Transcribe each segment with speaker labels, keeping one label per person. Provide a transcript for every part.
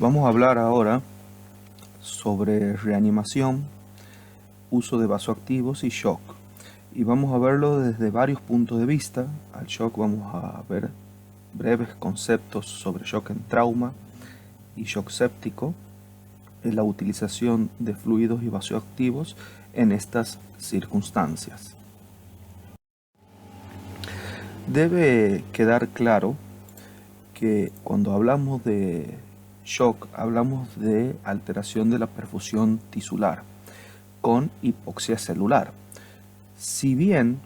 Speaker 1: Vamos a hablar ahora sobre reanimación, uso de vasoactivos y shock. Y vamos a verlo desde varios puntos de vista. Al shock vamos a ver breves conceptos sobre shock en trauma y shock séptico, la utilización de fluidos y vasoactivos en estas circunstancias. Debe quedar claro que cuando hablamos de shock hablamos de alteración de la perfusión tisular con hipoxia celular. Si bien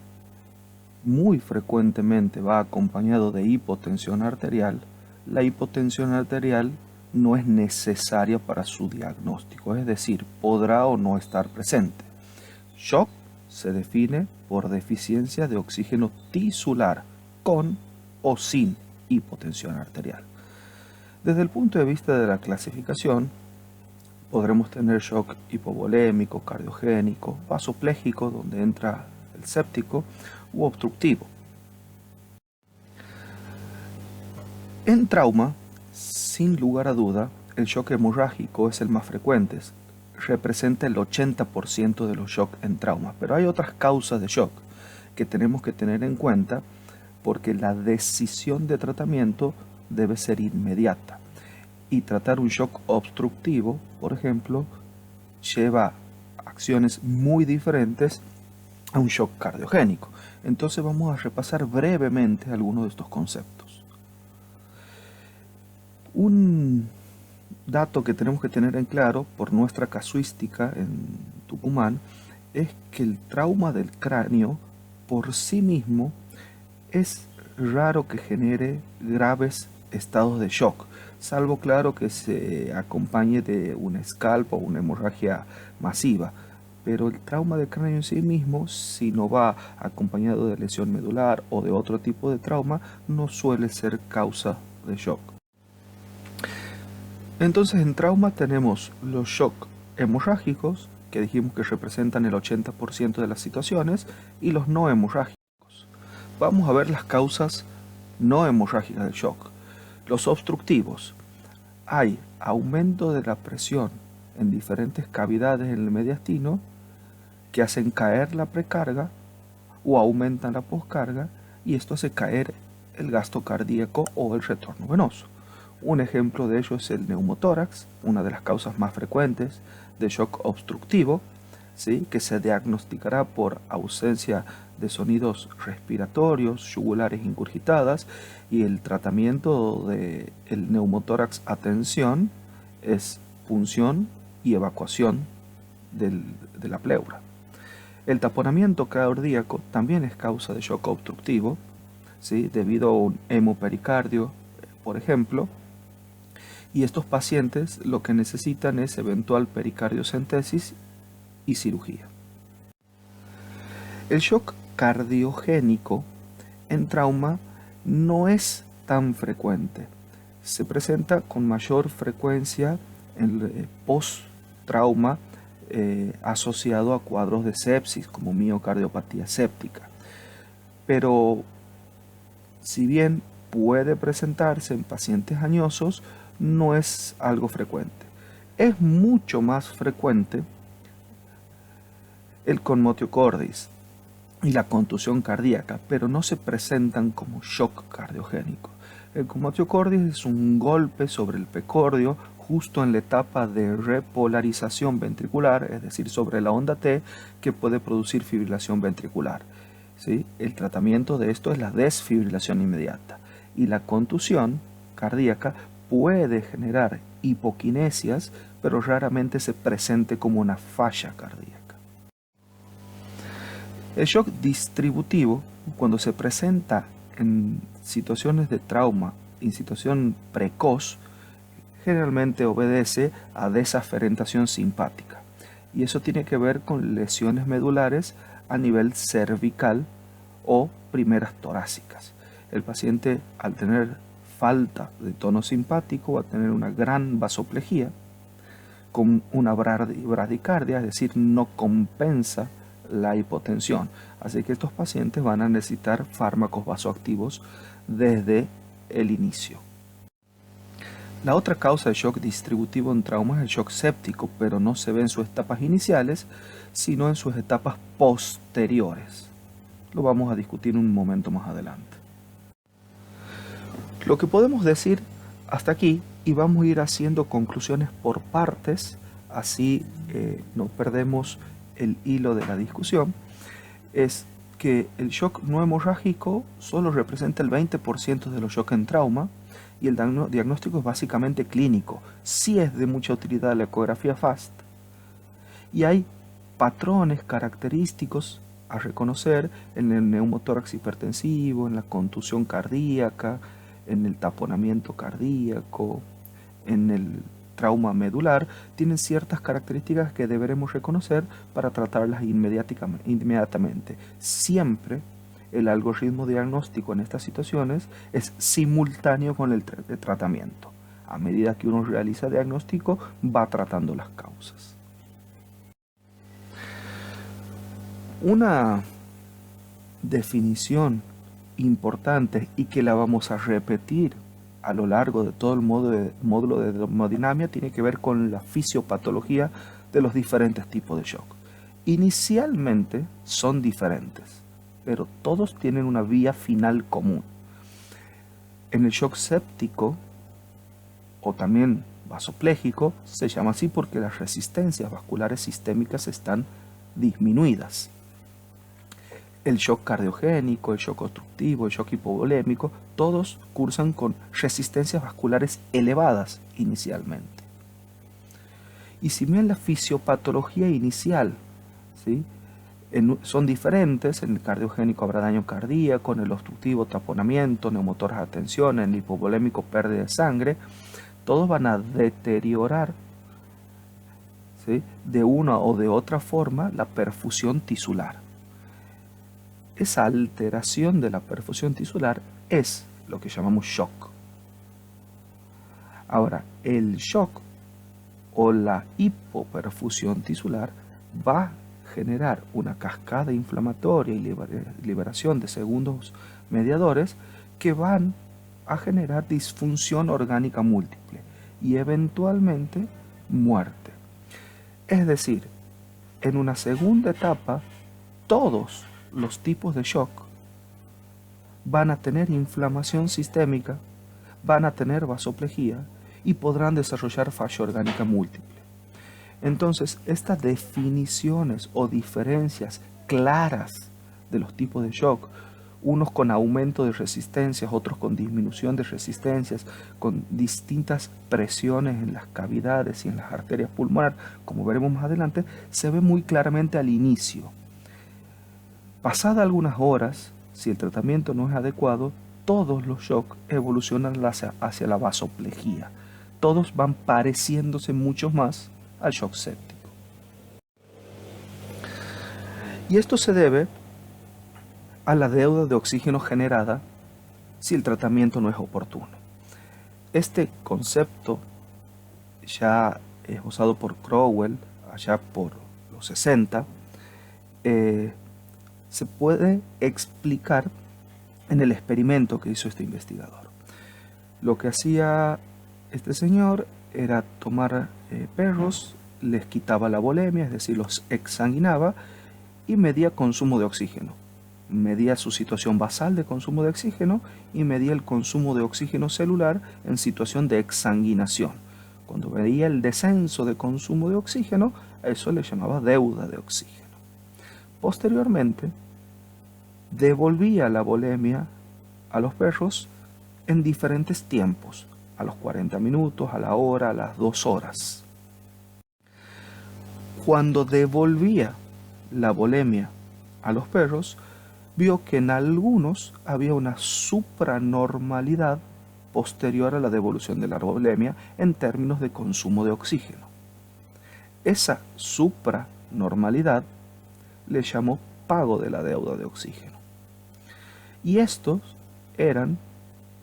Speaker 1: muy frecuentemente va acompañado de hipotensión arterial, la hipotensión arterial no es necesaria para su diagnóstico, es decir, podrá o no estar presente. Shock se define por deficiencia de oxígeno tisular con o sin hipotensión arterial. Desde el punto de vista de la clasificación, podremos tener shock hipovolémico, cardiogénico, vasopléjico, donde entra el séptico, u obstructivo. En trauma, sin lugar a duda, el shock hemorrágico es el más frecuente, representa el 80% de los shocks en trauma, pero hay otras causas de shock que tenemos que tener en cuenta porque la decisión de tratamiento debe ser inmediata. Y tratar un shock obstructivo, por ejemplo, lleva acciones muy diferentes a un shock cardiogénico. Entonces vamos a repasar brevemente algunos de estos conceptos. Un dato que tenemos que tener en claro por nuestra casuística en Tucumán es que el trauma del cráneo por sí mismo es raro que genere graves estados de shock, salvo claro que se acompañe de un scalp o una hemorragia masiva. Pero el trauma del cráneo en sí mismo, si no va acompañado de lesión medular o de otro tipo de trauma, no suele ser causa de shock. Entonces en trauma tenemos los shock hemorrágicos, que dijimos que representan el 80% de las situaciones, y los no hemorrágicos. Vamos a ver las causas no hemorrágicas del shock. Los obstructivos. Hay aumento de la presión en diferentes cavidades en el mediastino que hacen caer la precarga o aumentan la poscarga, y esto hace caer el gasto cardíaco o el retorno venoso. Un ejemplo de ello es el neumotórax, una de las causas más frecuentes de shock obstructivo, ¿sí? Que se diagnosticará por ausencia de sonidos respiratorios, yugulares ingurgitadas, y el tratamiento del neumotórax a tensión es punción y evacuación de la pleura. El taponamiento cardíaco también es causa de shock obstructivo, ¿sí? Debido a un hemopericardio, por ejemplo, y estos pacientes lo que necesitan es eventual pericardiocentesis y cirugía. El shock cardiogénico en trauma no es tan frecuente. Se presenta con mayor frecuencia en post-trauma asociado a cuadros de sepsis como miocardiopatía séptica. Pero si bien puede presentarse en pacientes añosos, no es algo frecuente. Es mucho más frecuente el conmotio cordis y la contusión cardíaca, pero no se presentan como shock cardiogénico. El conmotio cordis es un golpe sobre el precordio justo en la etapa de repolarización ventricular, es decir, sobre la onda T, que puede producir fibrilación ventricular. ¿Sí? El tratamiento de esto es la desfibrilación inmediata, y la contusión cardíaca puede generar hipoquinesias, pero raramente se presente como una falla cardíaca. El shock distributivo, cuando se presenta en situaciones de trauma, en situación precoz, generalmente obedece a desaferentación simpática. Y eso tiene que ver con lesiones medulares a nivel cervical o primeras torácicas. El paciente, al tener falta de tono simpático, va a tener una gran vasoplejía con una bradicardia, es decir, no compensa la hipotensión. Así que estos pacientes van a necesitar fármacos vasoactivos desde el inicio. La otra causa de shock distributivo en trauma es el shock séptico, pero no se ve en sus etapas iniciales, sino en sus etapas posteriores. Lo vamos a discutir un momento más adelante. Lo que podemos decir hasta aquí, y vamos a ir haciendo conclusiones por partes, así no perdemos el hilo de la discusión, es que el shock no hemorrágico solo representa el 20% de los shocks en trauma, y el diagnóstico es básicamente clínico. Sí es de mucha utilidad la ecografía FAST, y hay patrones característicos a reconocer en el neumotórax hipertensivo, en la contusión cardíaca, en el taponamiento cardíaco, en el trauma medular. Tienen ciertas características que deberemos reconocer para tratarlas inmediatamente. Siempre el algoritmo diagnóstico en estas situaciones es simultáneo con el tratamiento. A medida que uno realiza diagnóstico, va tratando las causas. Una definición importante y que la vamos a repetir a lo largo de todo el módulo de hemodinamia tiene que ver con la fisiopatología de los diferentes tipos de shock. Inicialmente son diferentes, pero todos tienen una vía final común. En el shock séptico, o también vasopléjico, se llama así porque las resistencias vasculares sistémicas están disminuidas. El shock cardiogénico, el shock obstructivo, el shock hipovolémico, todos cursan con resistencias vasculares elevadas inicialmente. Y si bien la fisiopatología inicial, ¿sí?, son diferentes, en el cardiogénico habrá daño cardíaco, en el obstructivo taponamiento, neumotórax atención, en el hipovolémico pérdida de sangre, todos van a deteriorar, ¿sí?, de una o de otra forma la perfusión tisular. Esa alteración de la perfusión tisular es lo que llamamos shock. Ahora, el shock o la hipoperfusión tisular va a generar una cascada inflamatoria y liberación de segundos mediadores que van a generar disfunción orgánica múltiple y eventualmente muerte. Es decir, en una segunda etapa, todos los tipos de shock van a tener inflamación sistémica, van a tener vasoplejía y podrán desarrollar falla orgánica múltiple. Entonces, estas definiciones o diferencias claras de los tipos de shock, unos con aumento de resistencias, otros con disminución de resistencias, con distintas presiones en las cavidades y en las arterias pulmonares, como veremos más adelante, se ve muy claramente al inicio. Pasadas algunas horas, si el tratamiento no es adecuado, todos los shocks evolucionan hacia la vasoplejía. Todos van pareciéndose mucho más al shock séptico. Y esto se debe a la deuda de oxígeno generada si el tratamiento no es oportuno. Este concepto ya esbozado por Crowell allá por los 60, se puede explicar en el experimento que hizo este investigador. Lo que hacía este señor era tomar perros, les quitaba la volemia, es decir, los exsanguinaba, y medía consumo de oxígeno. Medía su situación basal de consumo de oxígeno y medía el consumo de oxígeno celular en situación de exsanguinación. Cuando veía el descenso de consumo de oxígeno, a eso le llamaba deuda de oxígeno. Posteriormente, devolvía la volemia a los perros en diferentes tiempos, a los 40 minutos, a la hora, a las 2 horas. Cuando devolvía la volemia a los perros, vio que en algunos había una supranormalidad posterior a la devolución de la volemia en términos de consumo de oxígeno. Esa supranormalidad le llamó pago de la deuda de oxígeno. Y estos eran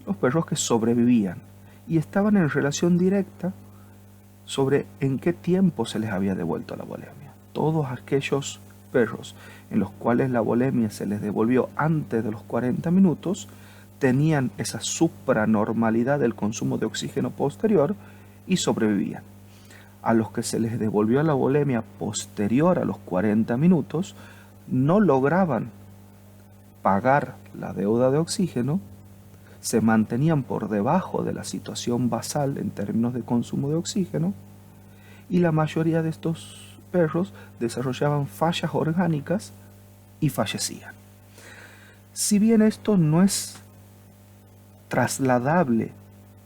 Speaker 1: los perros que sobrevivían y estaban en relación directa sobre en qué tiempo se les había devuelto la volemia. Todos aquellos perros en los cuales la volemia se les devolvió antes de los 40 minutos tenían esa supranormalidad del consumo de oxígeno posterior y sobrevivían. A los que se les devolvió la volemia posterior a los 40 minutos, no lograban pagar la deuda de oxígeno, se mantenían por debajo de la situación basal en términos de consumo de oxígeno, y la mayoría de estos perros desarrollaban fallas orgánicas y fallecían. Si bien esto no es trasladable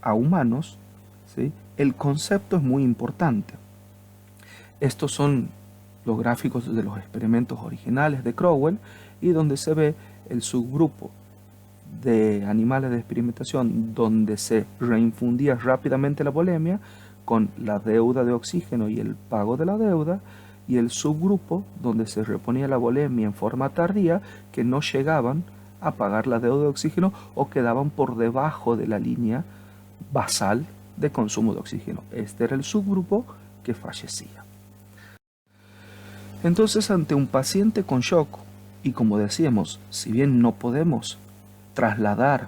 Speaker 1: a humanos, ¿sí?, el concepto es muy importante. Estos son los gráficos de los experimentos originales de Crowell, y donde se ve el subgrupo de animales de experimentación donde se reinfundía rápidamente la volemia con la deuda de oxígeno y el pago de la deuda, y el subgrupo donde se reponía la volemia en forma tardía, que no llegaban a pagar la deuda de oxígeno o quedaban por debajo de la línea basal de consumo de oxígeno. Este era el subgrupo que fallecía. Entonces, ante un paciente con shock, y como decíamos, si bien no podemos trasladar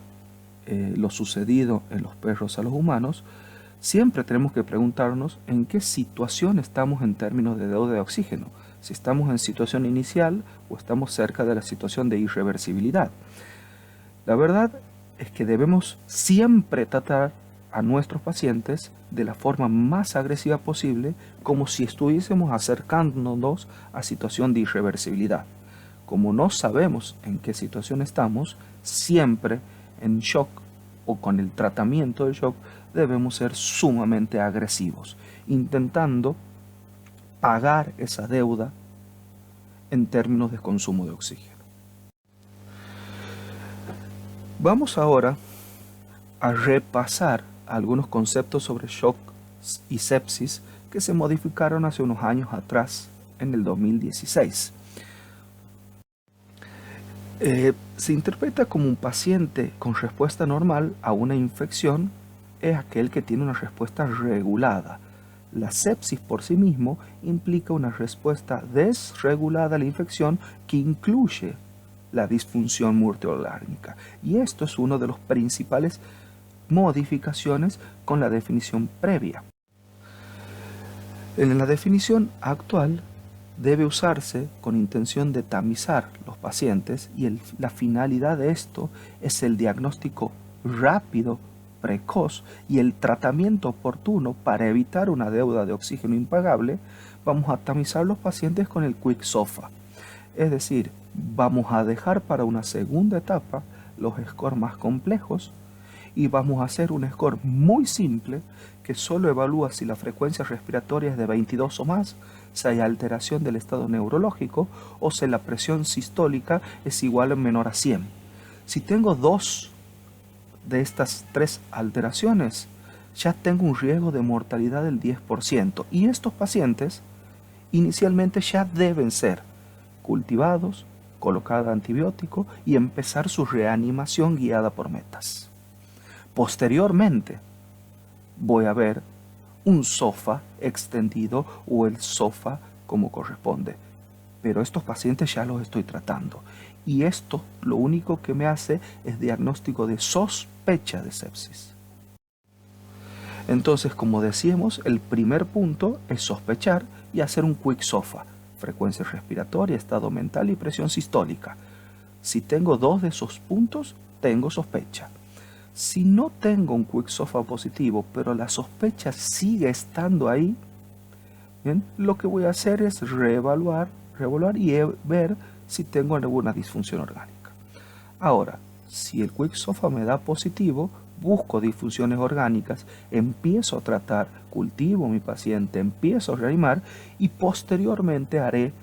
Speaker 1: lo sucedido en los perros a los humanos, siempre tenemos que preguntarnos en qué situación estamos en términos de deuda de oxígeno, si estamos en situación inicial o estamos cerca de la situación de irreversibilidad. La verdad es que debemos siempre tratar a nuestros pacientes de la forma más agresiva posible, como si estuviésemos acercándonos a situación de irreversibilidad. Como no sabemos en qué situación estamos, siempre en shock o con el tratamiento del shock debemos ser sumamente agresivos, intentando pagar esa deuda en términos de consumo de oxígeno. Vamos ahora a repasar algunos conceptos sobre shock y sepsis que se modificaron hace unos años atrás, en el 2016. Se interpreta como un paciente con respuesta normal a una infección es aquel que tiene una respuesta regulada. La sepsis por sí mismo implica una respuesta desregulada a la infección que incluye la disfunción multiorgánica. Y esto es una de las principales modificaciones con la definición previa. En la definición actual debe usarse con intención de tamizar los pacientes, y la finalidad de esto es el diagnóstico rápido, precoz y el tratamiento oportuno para evitar una deuda de oxígeno impagable. Vamos a tamizar los pacientes con el Quick SOFA, es decir, vamos a dejar para una segunda etapa los scores más complejos y vamos a hacer un score muy simple que solo evalúa si la frecuencia respiratoria es de 22 o más, si hay alteración del estado neurológico o si la presión sistólica es igual o menor a 100. Si tengo dos de estas tres alteraciones, ya tengo un riesgo de mortalidad del 10%, y estos pacientes inicialmente ya deben ser cultivados, colocada antibiótico y empezar su reanimación guiada por metas. Posteriormente, voy a ver un SOFA extendido o el SOFA como corresponde. Pero estos pacientes ya los estoy tratando. Y esto lo único que me hace es diagnóstico de sospecha de sepsis. Entonces, como decíamos, el primer punto es sospechar y hacer un Quick SOFA. Frecuencia respiratoria, estado mental y presión sistólica. Si tengo dos de esos puntos, tengo sospecha. Si no tengo un Quick SOFA positivo, pero la sospecha sigue estando ahí, ¿bien?, lo que voy a hacer es reevaluar y ver si tengo alguna disfunción orgánica. Ahora, si el Quick SOFA me da positivo, busco disfunciones orgánicas, empiezo a tratar, cultivo a mi paciente, empiezo a reanimar y posteriormente haré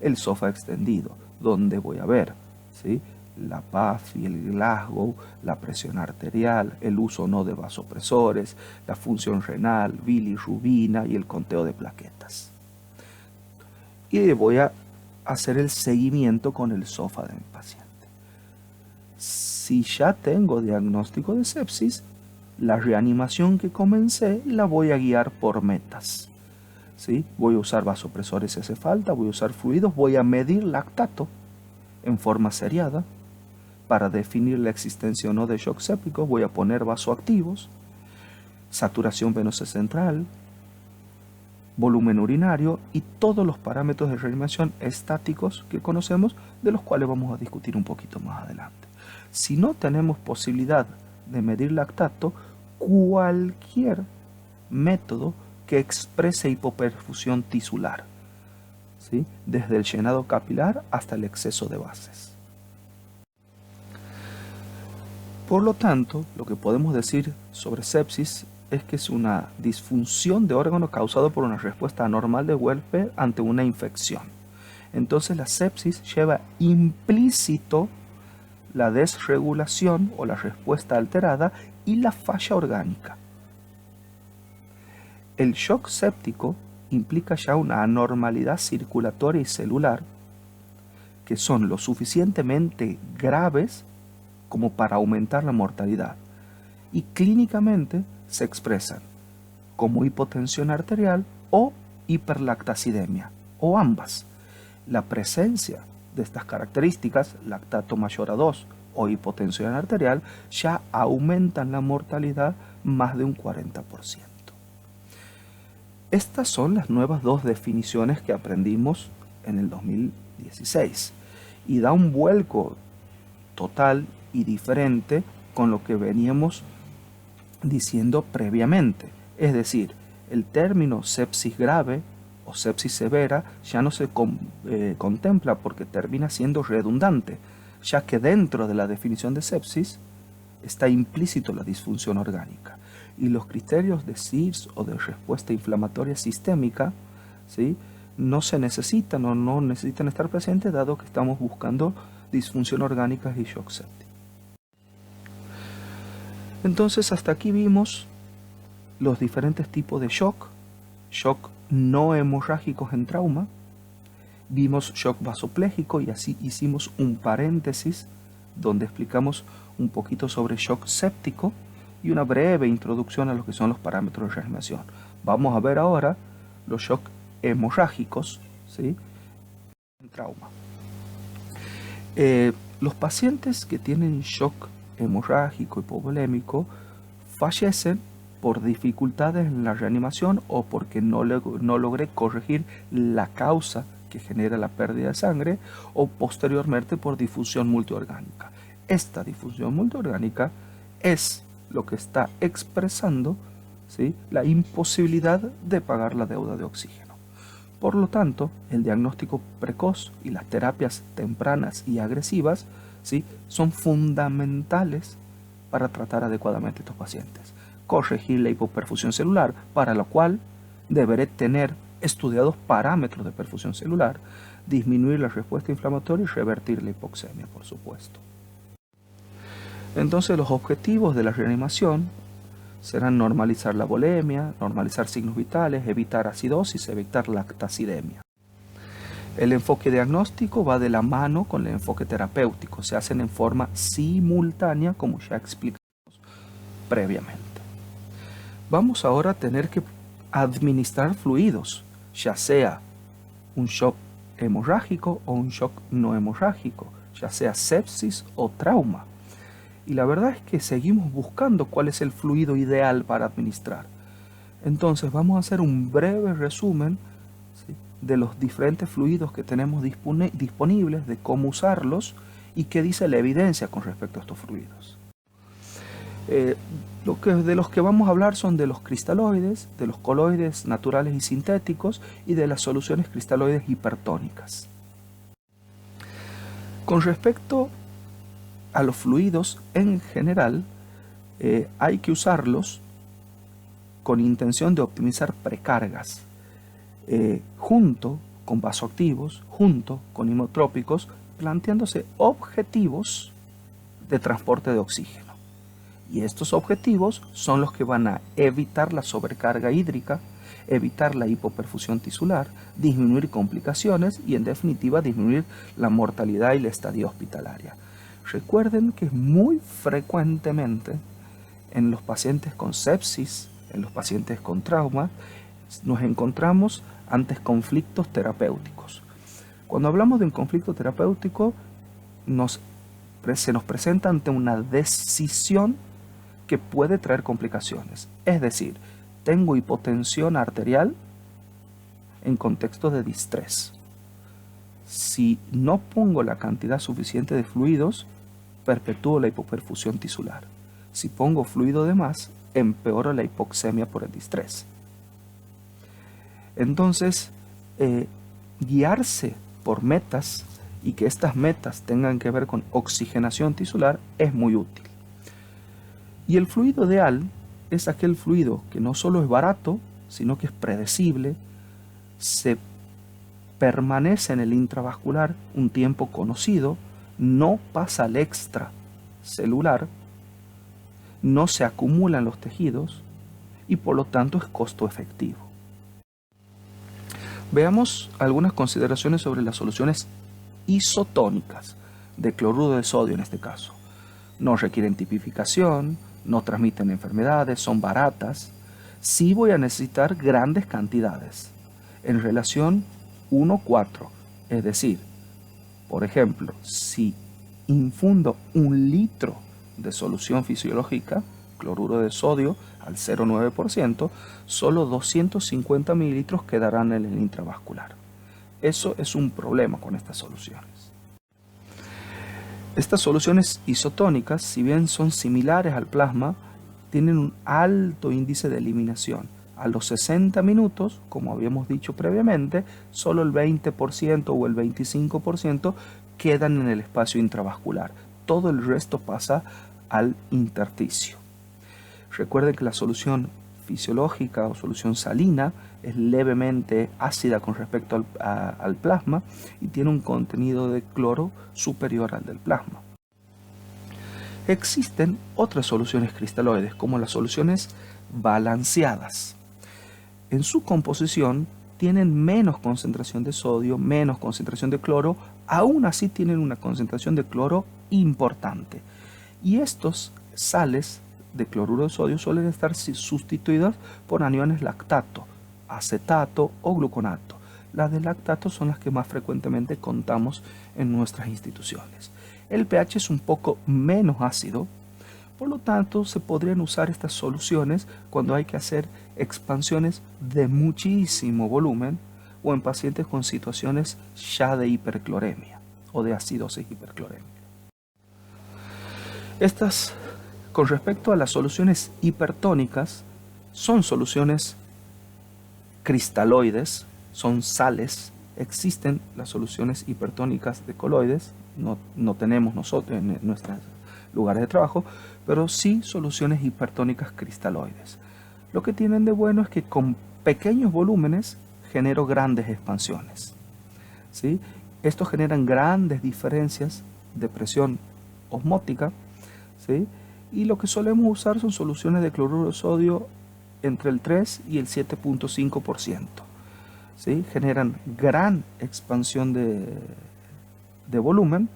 Speaker 1: el SOFA extendido, donde voy a ver, ¿sí?, la PAF y el Glasgow, la presión arterial, el uso o no de vasopresores, la función renal, bilirrubina y el conteo de plaquetas. Y voy a hacer el seguimiento con el SOFA de mi paciente. Si ya tengo diagnóstico de sepsis, la reanimación que comencé la voy a guiar por metas, ¿sí? Voy a usar vasopresores si hace falta, voy a usar fluidos, voy a medir lactato en forma seriada para definir la existencia o no de shock séptico voy a poner vasoactivos, saturación venosa central, volumen urinario y todos los parámetros de reanimación estáticos que conocemos, de los cuales vamos a discutir un poquito más adelante. Si no tenemos posibilidad de medir lactato, cualquier método que exprese hipoperfusión tisular, ¿sí? Desde el llenado capilar hasta el exceso de bases. Por lo tanto, lo que podemos decir sobre sepsis es que es una disfunción de órgano causado por una respuesta anormal de Welfare ante una infección. Entonces la sepsis lleva implícito la desregulación o la respuesta alterada y la falla orgánica. El shock séptico implica ya una anormalidad circulatoria y celular que son lo suficientemente graves como para aumentar la mortalidad y clínicamente se expresan como hipotensión arterial o hiperlactacidemia o ambas. La presencia de estas características, lactato mayor a 2 o hipotensión arterial, ya aumentan la mortalidad más de un 40%. Estas son las nuevas dos definiciones que aprendimos en el 2016 y da un vuelco total y diferente con lo que veníamos diciendo previamente. Es decir, el término sepsis grave o sepsis severa ya no se contempla porque termina siendo redundante, ya que dentro de la definición de sepsis está implícito la disfunción orgánica. Y los criterios de SIRS o de respuesta inflamatoria sistémica, ¿sí?, no se necesitan o no necesitan estar presentes, dado que estamos buscando disfunción orgánica y shock séptico. Entonces hasta aquí vimos los diferentes tipos de shock no hemorrágicos en trauma, vimos shock vasopléjico y así hicimos un paréntesis donde explicamos un poquito sobre shock séptico y una breve introducción a lo que son los parámetros de reanimación. Vamos a ver ahora los shock hemorrágicos, ¿sí?, en trauma. Los pacientes que tienen shock hemorrágico hipovolémico fallecen por dificultades en la reanimación o porque no logré corregir la causa que genera la pérdida de sangre o posteriormente por difusión multiorgánica. Esta difusión multiorgánica es lo que está expresando, ¿sí?, la imposibilidad de pagar la deuda de oxígeno. Por lo tanto, el diagnóstico precoz y las terapias tempranas y agresivas, ¿sí?, son fundamentales para tratar adecuadamente a estos pacientes. Corregir la hipoperfusión celular, para lo cual deberé tener estudiados parámetros de perfusión celular, disminuir la respuesta inflamatoria y revertir la hipoxemia, por supuesto. Entonces los objetivos de la reanimación serán normalizar la volemia, normalizar signos vitales, evitar acidosis, evitar lactacidemia. El enfoque diagnóstico va de la mano con el enfoque terapéutico, se hacen en forma simultánea como ya explicamos previamente. Vamos ahora a tener que administrar fluidos, ya sea un shock hemorrágico o un shock no hemorrágico, ya sea sepsis o trauma. Y la verdad es que seguimos buscando cuál es el fluido ideal para administrar. Entonces vamos a hacer un breve resumen, ¿sí?, de los diferentes fluidos que tenemos disponibles, de cómo usarlos y qué dice la evidencia con respecto a estos fluidos. De los que vamos a hablar son de los cristaloides, de los coloides naturales y sintéticos y de las soluciones cristaloides hipertónicas. Con respecto a los fluidos en general, hay que usarlos con intención de optimizar precargas, junto con vasoactivos, junto con inotrópicos, planteándose objetivos de transporte de oxígeno. Y estos objetivos son los que van a evitar la sobrecarga hídrica, evitar la hipoperfusión tisular, disminuir complicaciones y en definitiva disminuir la mortalidad y la estadía hospitalaria. Recuerden que muy frecuentemente en los pacientes con sepsis, en los pacientes con trauma, nos encontramos ante conflictos terapéuticos. Cuando hablamos de un conflicto terapéutico, nos se nos presenta ante una decisión que puede traer complicaciones. Es decir, tengo hipotensión arterial en contexto de distrés. Si no pongo la cantidad suficiente de fluidos, perpetúo la hipoperfusión tisular. Si pongo fluido de más, empeoro la hipoxemia por el distrés. Entonces, guiarse por metas y que estas metas tengan que ver con oxigenación tisular es muy útil. Y el fluido ideal es aquel fluido que no solo es barato, sino que es predecible, se permanece en el intravascular un tiempo conocido, no pasa al extracelular, no se acumula en los tejidos y por lo tanto es costo efectivo. Veamos algunas consideraciones sobre las soluciones isotónicas de cloruro de sodio en este caso. No requieren tipificación, no transmiten enfermedades, son baratas. Sí voy a necesitar grandes cantidades en relación 1:4, es decir, por ejemplo, si infundo 1 litro de solución fisiológica, cloruro de sodio al 0,9%, solo 250 mililitros quedarán en el intravascular. Eso es un problema con estas soluciones. Estas soluciones isotónicas, si bien son similares al plasma, tienen un alto índice de eliminación. A los 60 minutos, como habíamos dicho previamente, solo el 20% o el 25% quedan en el espacio intravascular. Todo el resto pasa al intersticio. Recuerden que la solución fisiológica o solución salina es levemente ácida con respecto al plasma y tiene un contenido de cloro superior al del plasma. Existen otras soluciones cristaloides como las soluciones balanceadas. En su composición tienen menos concentración de sodio, menos concentración de cloro, aún así tienen una concentración de cloro importante. Y estos sales de cloruro de sodio suelen estar sustituidos por aniones lactato, acetato o gluconato. Las de lactato son las que más frecuentemente contamos en nuestras instituciones. El pH es un poco menos ácido, por lo tanto se podrían usar estas soluciones cuando hay que hacer expansiones de muchísimo volumen o en pacientes con situaciones ya de hipercloremia o de acidosis hiperclorémica. Estas, con respecto a las soluciones hipertónicas, son soluciones cristaloides, son sales. Existen las soluciones hipertónicas de coloides, no tenemos nosotros en nuestros lugares de trabajo, pero sí soluciones hipertónicas cristaloides. Lo que tienen de bueno es que con pequeños volúmenes genero grandes expansiones, ¿sí? Estos generan grandes diferencias de presión osmótica, ¿sí? Y lo que solemos usar son soluciones de cloruro de sodio entre el 3 y el 7,5%. ¿Sí? Generan gran expansión de volumen.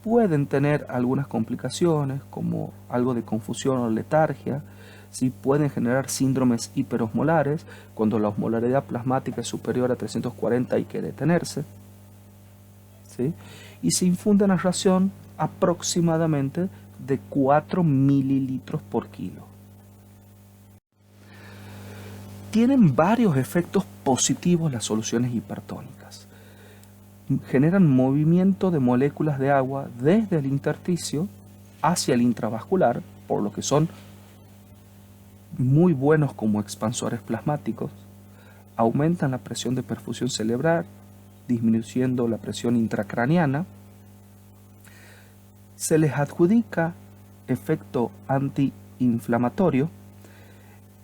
Speaker 1: Pueden tener algunas complicaciones como algo de confusión o letargia. ¿Sí? Pueden generar síndromes hiperosmolares. Cuando la osmolaridad plasmática es superior a 340 hay que detenerse. ¿Sí? Y se infunden a ración aproximadamente de 4 mililitros por kilo. Tienen varios efectos positivos las soluciones hipertónicas. Generan movimiento de moléculas de agua desde el intersticio hacia el intravascular, por lo que son muy buenos como expansores plasmáticos. Aumentan la presión de perfusión cerebral, disminuyendo la presión intracraniana. Se les adjudica efecto antiinflamatorio.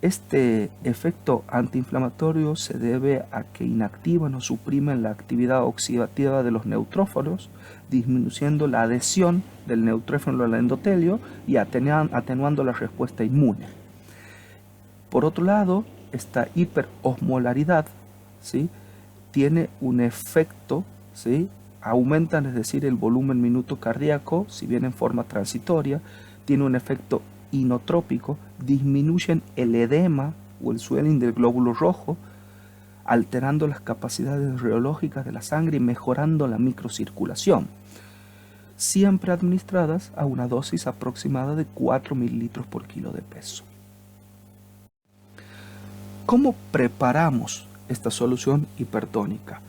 Speaker 1: Este efecto antiinflamatorio se debe a que inactivan o suprimen la actividad oxidativa de los neutrófilos, disminuyendo la adhesión del neutrófilo al endotelio y atenuando la respuesta inmune. Por otro lado, esta hiperosmolaridad, ¿sí?, tiene un efecto, ¿sí?, aumentan, es decir, el volumen minuto cardíaco, si bien en forma transitoria, tiene un efecto inotrópico, disminuyen el edema o el swelling del glóbulo rojo, alterando las capacidades reológicas de la sangre y mejorando la microcirculación, siempre administradas a una dosis aproximada de 4 mililitros por kilo de peso. ¿Cómo preparamos esta solución hipertónica?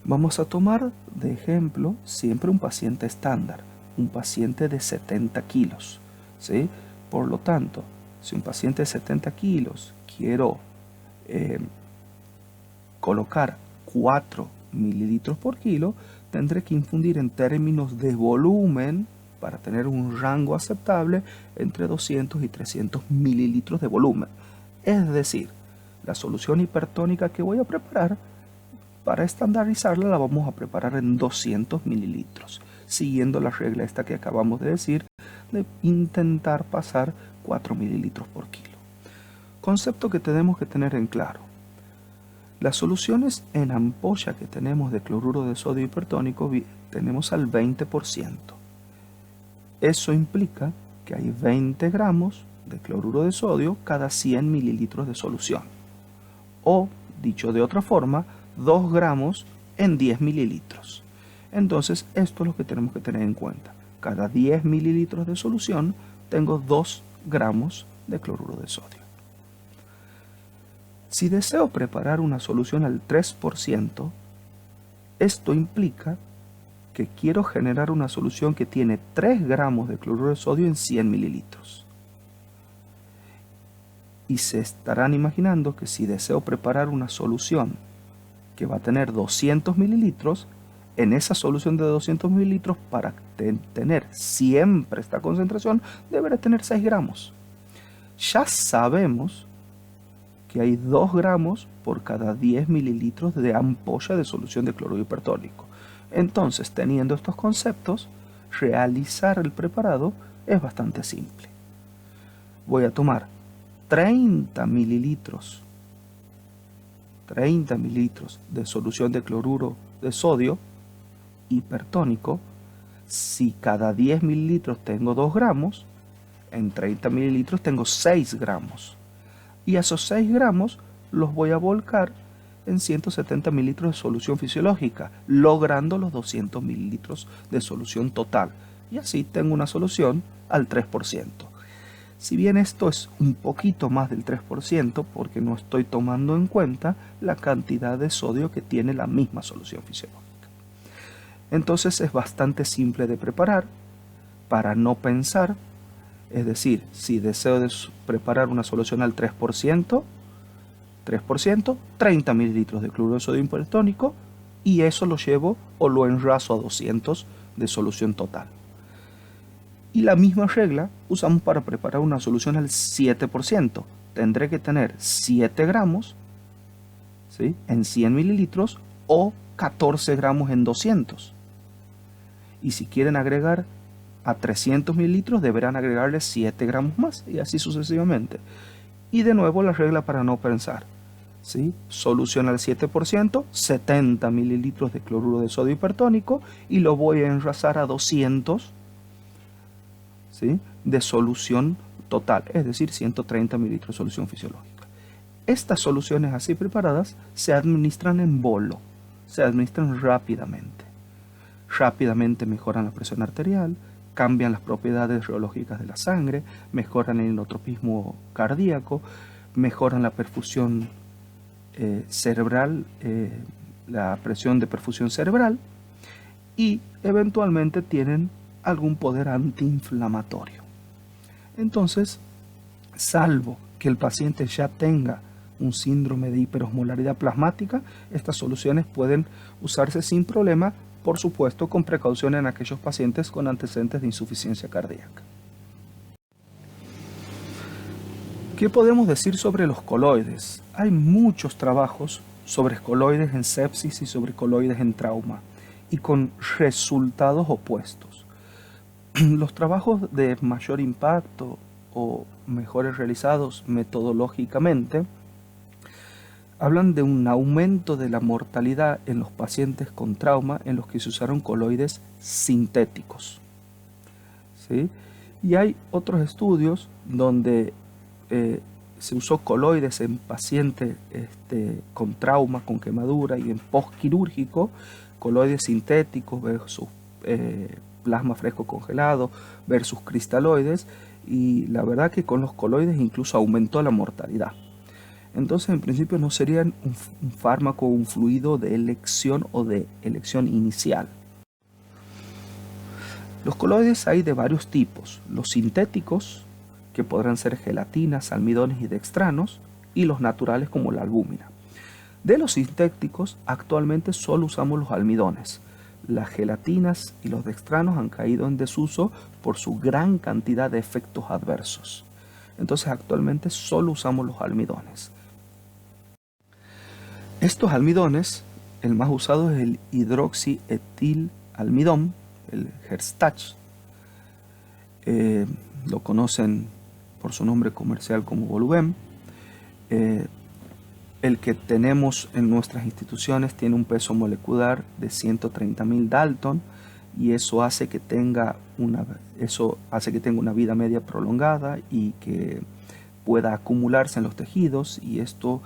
Speaker 1: Vamos a tomar de ejemplo siempre un paciente estándar, un paciente de 70 kilos, ¿sí? Por lo tanto, si un paciente de 70 kilos quiero colocar 4 mililitros por kilo, tendré que infundir en términos de volumen, para tener un rango aceptable, entre 200 y 300 mililitros de volumen. Es decir, la solución hipertónica que voy a preparar, para estandarizarla, la vamos a preparar en 200 mililitros, siguiendo la regla esta que acabamos de decir, de intentar pasar 4 mililitros por kilo. Concepto que tenemos que tener en claro. Las soluciones en ampolla que tenemos de cloruro de sodio hipertónico tenemos al 20%. Eso implica que hay 20 gramos de cloruro de sodio cada 100 mililitros de solución. O, dicho de otra forma, 2 gramos en 10 mililitros. Entonces, esto es lo que tenemos que tener en cuenta. Cada 10 mililitros de solución tengo 2 gramos de cloruro de sodio. Si deseo preparar una solución al 3%, esto implica que quiero generar una solución que tiene 3 gramos de cloruro de sodio en 100 mililitros. Y se estarán imaginando que si deseo preparar una solución que va a tener 200 mililitros, en esa solución de 200 mililitros, para tener siempre esta concentración, deberá tener 6 gramos. Ya sabemos que hay 2 gramos por cada 10 mililitros de ampolla de solución de cloruro hipertónico. Entonces, teniendo estos conceptos, realizar el preparado es bastante simple. Voy a tomar 30 mililitros de solución de cloruro de sodio hipertónico. Si cada 10 mililitros tengo 2 gramos, en 30 mililitros tengo 6 gramos. Y esos 6 gramos los voy a volcar en 170 mililitros de solución fisiológica, logrando los 200 mililitros de solución total. Y así tengo una solución al 3%. Si bien esto es un poquito más del 3%, porque no estoy tomando en cuenta la cantidad de sodio que tiene la misma solución fisiológica. Entonces es bastante simple de preparar, para no pensar. Es decir, si deseo preparar una solución al 3%, 30 mililitros de cloruro de sodio hipertónico, y eso lo llevo o lo enraso a 200 de solución total. Y la misma regla usamos para preparar una solución al 7%. Tendré que tener 7 gramos, ¿sí?, en 100 mililitros o 14 gramos en 200. Y si quieren agregar a 300 mililitros, deberán agregarle 7 gramos más, y así sucesivamente. Y de nuevo la regla para no pensar, ¿sí? Solución al 7%, 70 mililitros de cloruro de sodio hipertónico, y lo voy a enrasar a 200, ¿sí?, de solución total, es decir, 130 mililitros de solución fisiológica. Estas soluciones así preparadas se administran en bolo, se administran rápidamente. Rápidamente mejoran la presión arterial, cambian las propiedades reológicas de la sangre, mejoran el inotropismo cardíaco, mejoran la perfusión cerebral, la presión de perfusión cerebral, y eventualmente tienen algún poder antiinflamatorio. Entonces, salvo que el paciente ya tenga un síndrome de hiperosmolaridad plasmática, estas soluciones pueden usarse sin problema, por supuesto con precaución en aquellos pacientes con antecedentes de insuficiencia cardíaca. ¿Qué podemos decir sobre los coloides? Hay muchos trabajos sobre coloides en sepsis y sobre coloides en trauma, y con resultados opuestos. Los trabajos de mayor impacto o mejores realizados metodológicamente hablan de un aumento de la mortalidad en los pacientes con trauma en los que se usaron coloides sintéticos, ¿sí? Y hay otros estudios donde se usó coloides en pacientes con trauma, con quemadura y en postquirúrgico, coloides sintéticos versus plasma fresco congelado versus cristaloides, y la verdad que con los coloides incluso aumentó la mortalidad. Entonces, en principio no serían un fármaco o un fluido de elección o de elección inicial. Los coloides hay de varios tipos: los sintéticos, que podrán ser gelatinas, almidones y dextranos, y los naturales como la albúmina. De los sintéticos, actualmente solo usamos los almidones. Las gelatinas y los dextranos han caído en desuso por su gran cantidad de efectos adversos. Entonces, actualmente solo usamos los almidones. Estos almidones, el más usado es el hidroxietilalmidón, el Herstach. Lo conocen por su nombre comercial como Volubem. El que tenemos en nuestras instituciones tiene un peso molecular de 130.000 Dalton, y eso hace que tenga una vida media prolongada y que pueda acumularse en los tejidos, y esto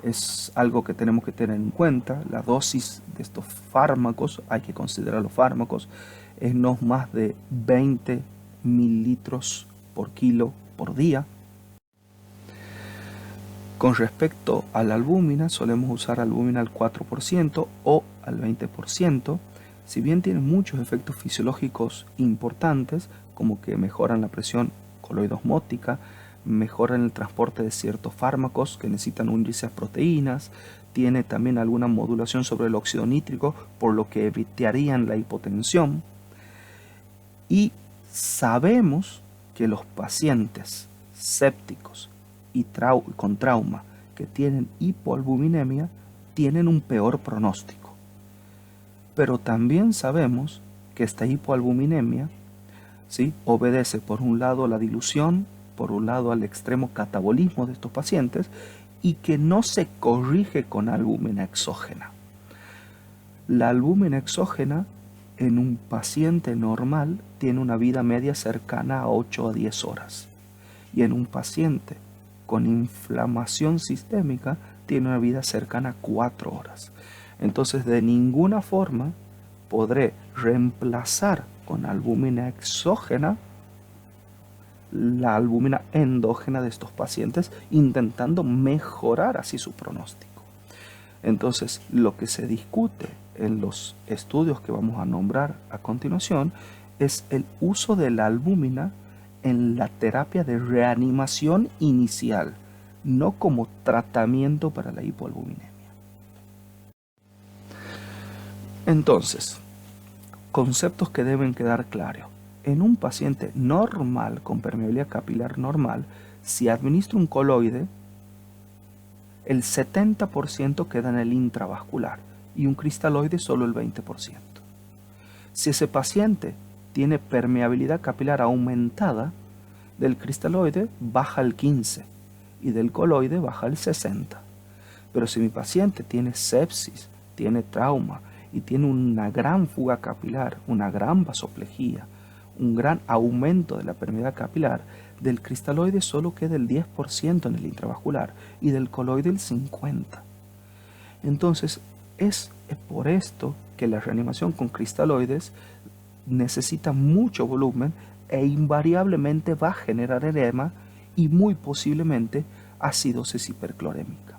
Speaker 1: es algo que tenemos que tener en cuenta. La dosis de estos fármacos, hay que considerar los fármacos, es no más de 20 mililitros por kilo por día. Con respecto a la albúmina, solemos usar albúmina al 4% o al 20%, si bien tiene muchos efectos fisiológicos importantes, como que mejoran la presión coloidosmótica, mejoran el transporte de ciertos fármacos que necesitan unirse a proteínas, tiene también alguna modulación sobre el óxido nítrico, por lo que evitarían la hipotensión. Y sabemos que los pacientes sépticos y con trauma que tienen hipoalbuminemia tienen un peor pronóstico. Pero también sabemos que esta hipoalbuminemia, ¿sí?, obedece por un lado a la dilución, por un lado al extremo catabolismo de estos pacientes, y que no se corrige con albúmina exógena. La albúmina exógena en un paciente normal tiene una vida media cercana a 8 a 10 horas. Y en un paciente con inflamación sistémica tiene una vida cercana a 4 horas. Entonces, de ninguna forma podré reemplazar con albúmina exógena la albúmina endógena de estos pacientes, intentando mejorar así su pronóstico. Entonces, lo que se discute en los estudios que vamos a nombrar a continuación es el uso de la albúmina en la terapia de reanimación inicial, no como tratamiento para la hipoalbuminemia. Entonces, conceptos que deben quedar claros. En un paciente normal con permeabilidad capilar normal, si administro un coloide, el 70% queda en el intravascular y un cristaloide solo el 20%. Si ese paciente tiene permeabilidad capilar aumentada, del cristaloide baja el 15% y del coloide baja el 60%. Pero si mi paciente tiene sepsis, tiene trauma y tiene una gran fuga capilar, una gran vasoplejía, un gran aumento de la permeabilidad capilar, del cristaloide solo queda el 10% en el intravascular y del coloide el 50%. Entonces, es por esto que la reanimación con cristaloides necesita mucho volumen e invariablemente va a generar edema y muy posiblemente acidosis hiperclorémica.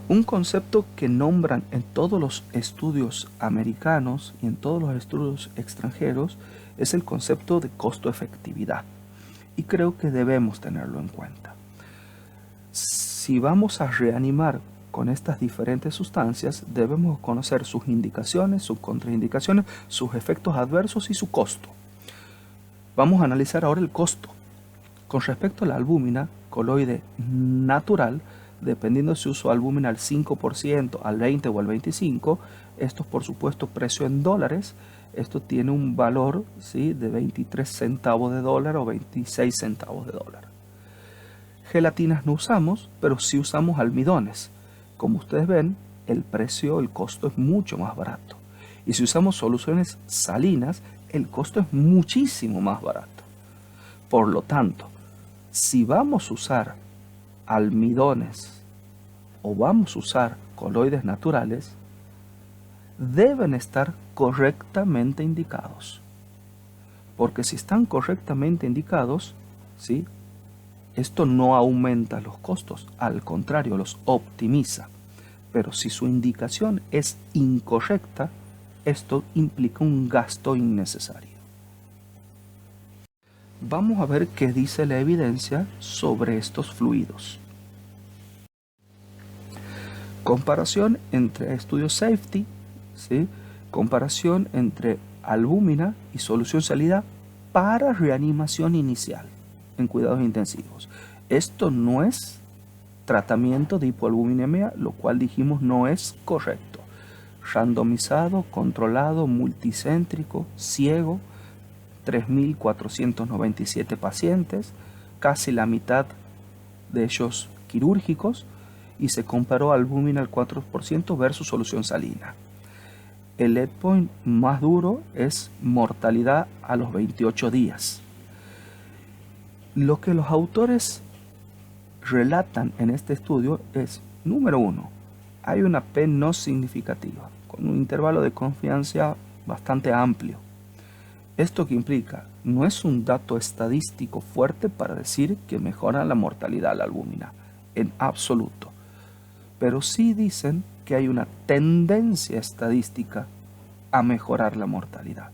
Speaker 1: Un concepto que nombran en todos los estudios americanos y en todos los estudios extranjeros es el concepto de costo-efectividad, y creo que debemos tenerlo en cuenta. Si vamos a reanimar con estas diferentes sustancias, debemos conocer sus indicaciones, sus contraindicaciones, sus efectos adversos y su costo. Vamos a analizar ahora el costo. Con respecto a la albúmina coloide natural, dependiendo si uso albúmina al 5%, al 20% o al 25%, esto es por supuesto precio en dólares. Esto tiene un valor, ¿sí?, de 23 centavos de dólar o 26 centavos de dólar. Gelatinas no usamos, pero sí usamos almidones. Como ustedes ven, el costo es mucho más barato. Y si usamos soluciones salinas, el costo es muchísimo más barato. Por lo tanto, si vamos a usar almidones o vamos a usar coloides naturales, deben estar correctamente indicados. Porque si están correctamente indicados, ¿sí?, esto no aumenta los costos, al contrario, los optimiza. Pero si su indicación es incorrecta, esto implica un gasto innecesario. Vamos a ver qué dice la evidencia sobre estos fluidos. Comparación entre estudios safety, ¿sí?, comparación entre albúmina y solución salina para reanimación inicial en cuidados intensivos. Esto no es tratamiento de hipoalbuminemia, lo cual dijimos no es correcto. Randomizado, controlado, multicéntrico, ciego, 3.497 pacientes, casi la mitad de ellos quirúrgicos, y se comparó albúmina al 4% versus solución salina. El endpoint más duro es mortalidad a los 28 días. Lo que los autores relatan en este estudio es, número 1, hay una P no significativa, con un intervalo de confianza bastante amplio. ¿Esto qué implica? No es un dato estadístico fuerte para decir que mejora la mortalidad la albúmina, en absoluto. Pero sí dicen que hay una tendencia estadística a mejorar la mortalidad.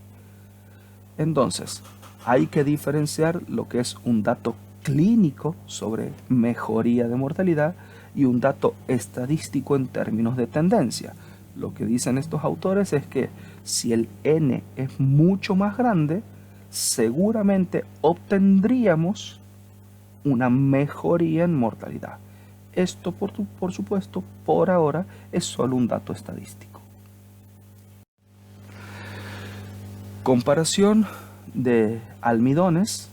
Speaker 1: Entonces, hay que diferenciar lo que es un dato clínico sobre mejoría de mortalidad y un dato estadístico en términos de tendencia. Lo que dicen estos autores es que si el N es mucho más grande, seguramente obtendríamos una mejoría en mortalidad. Esto, por supuesto, por ahora es solo un dato estadístico. Comparación de almidones,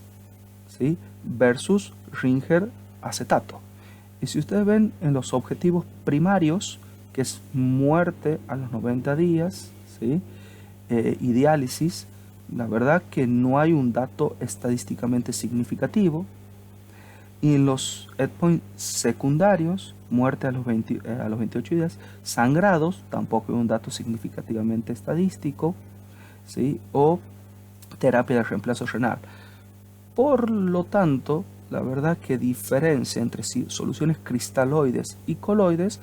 Speaker 1: ¿sí?, versus Ringer acetato. Y si ustedes ven en los objetivos primarios, que es muerte a los 90 días, ¿sí?, y diálisis, la verdad que no hay un dato estadísticamente significativo. Y en los endpoints secundarios, muerte a los 28 días, sangrados, tampoco hay un dato significativamente estadístico, ¿sí?, o terapia de reemplazo renal. Por lo tanto, la verdad que diferencia entre soluciones cristaloides y coloides,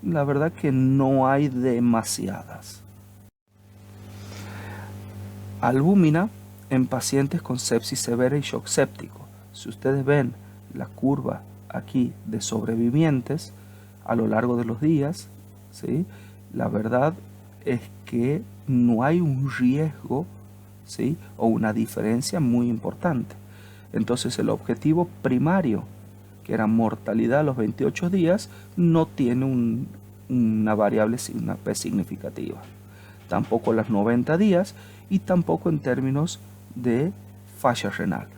Speaker 1: la verdad que no hay demasiadas. Albúmina en pacientes con sepsis severa y shock séptico. Si ustedes ven la curva aquí de sobrevivientes a lo largo de los días, ¿sí?, la verdad es que no hay un riesgo, ¿sí?, o una diferencia muy importante. Entonces el objetivo primario, que era mortalidad a los 28 días, no tiene una variable, una P significativa. Tampoco a los 90 días y tampoco en términos de falla renal.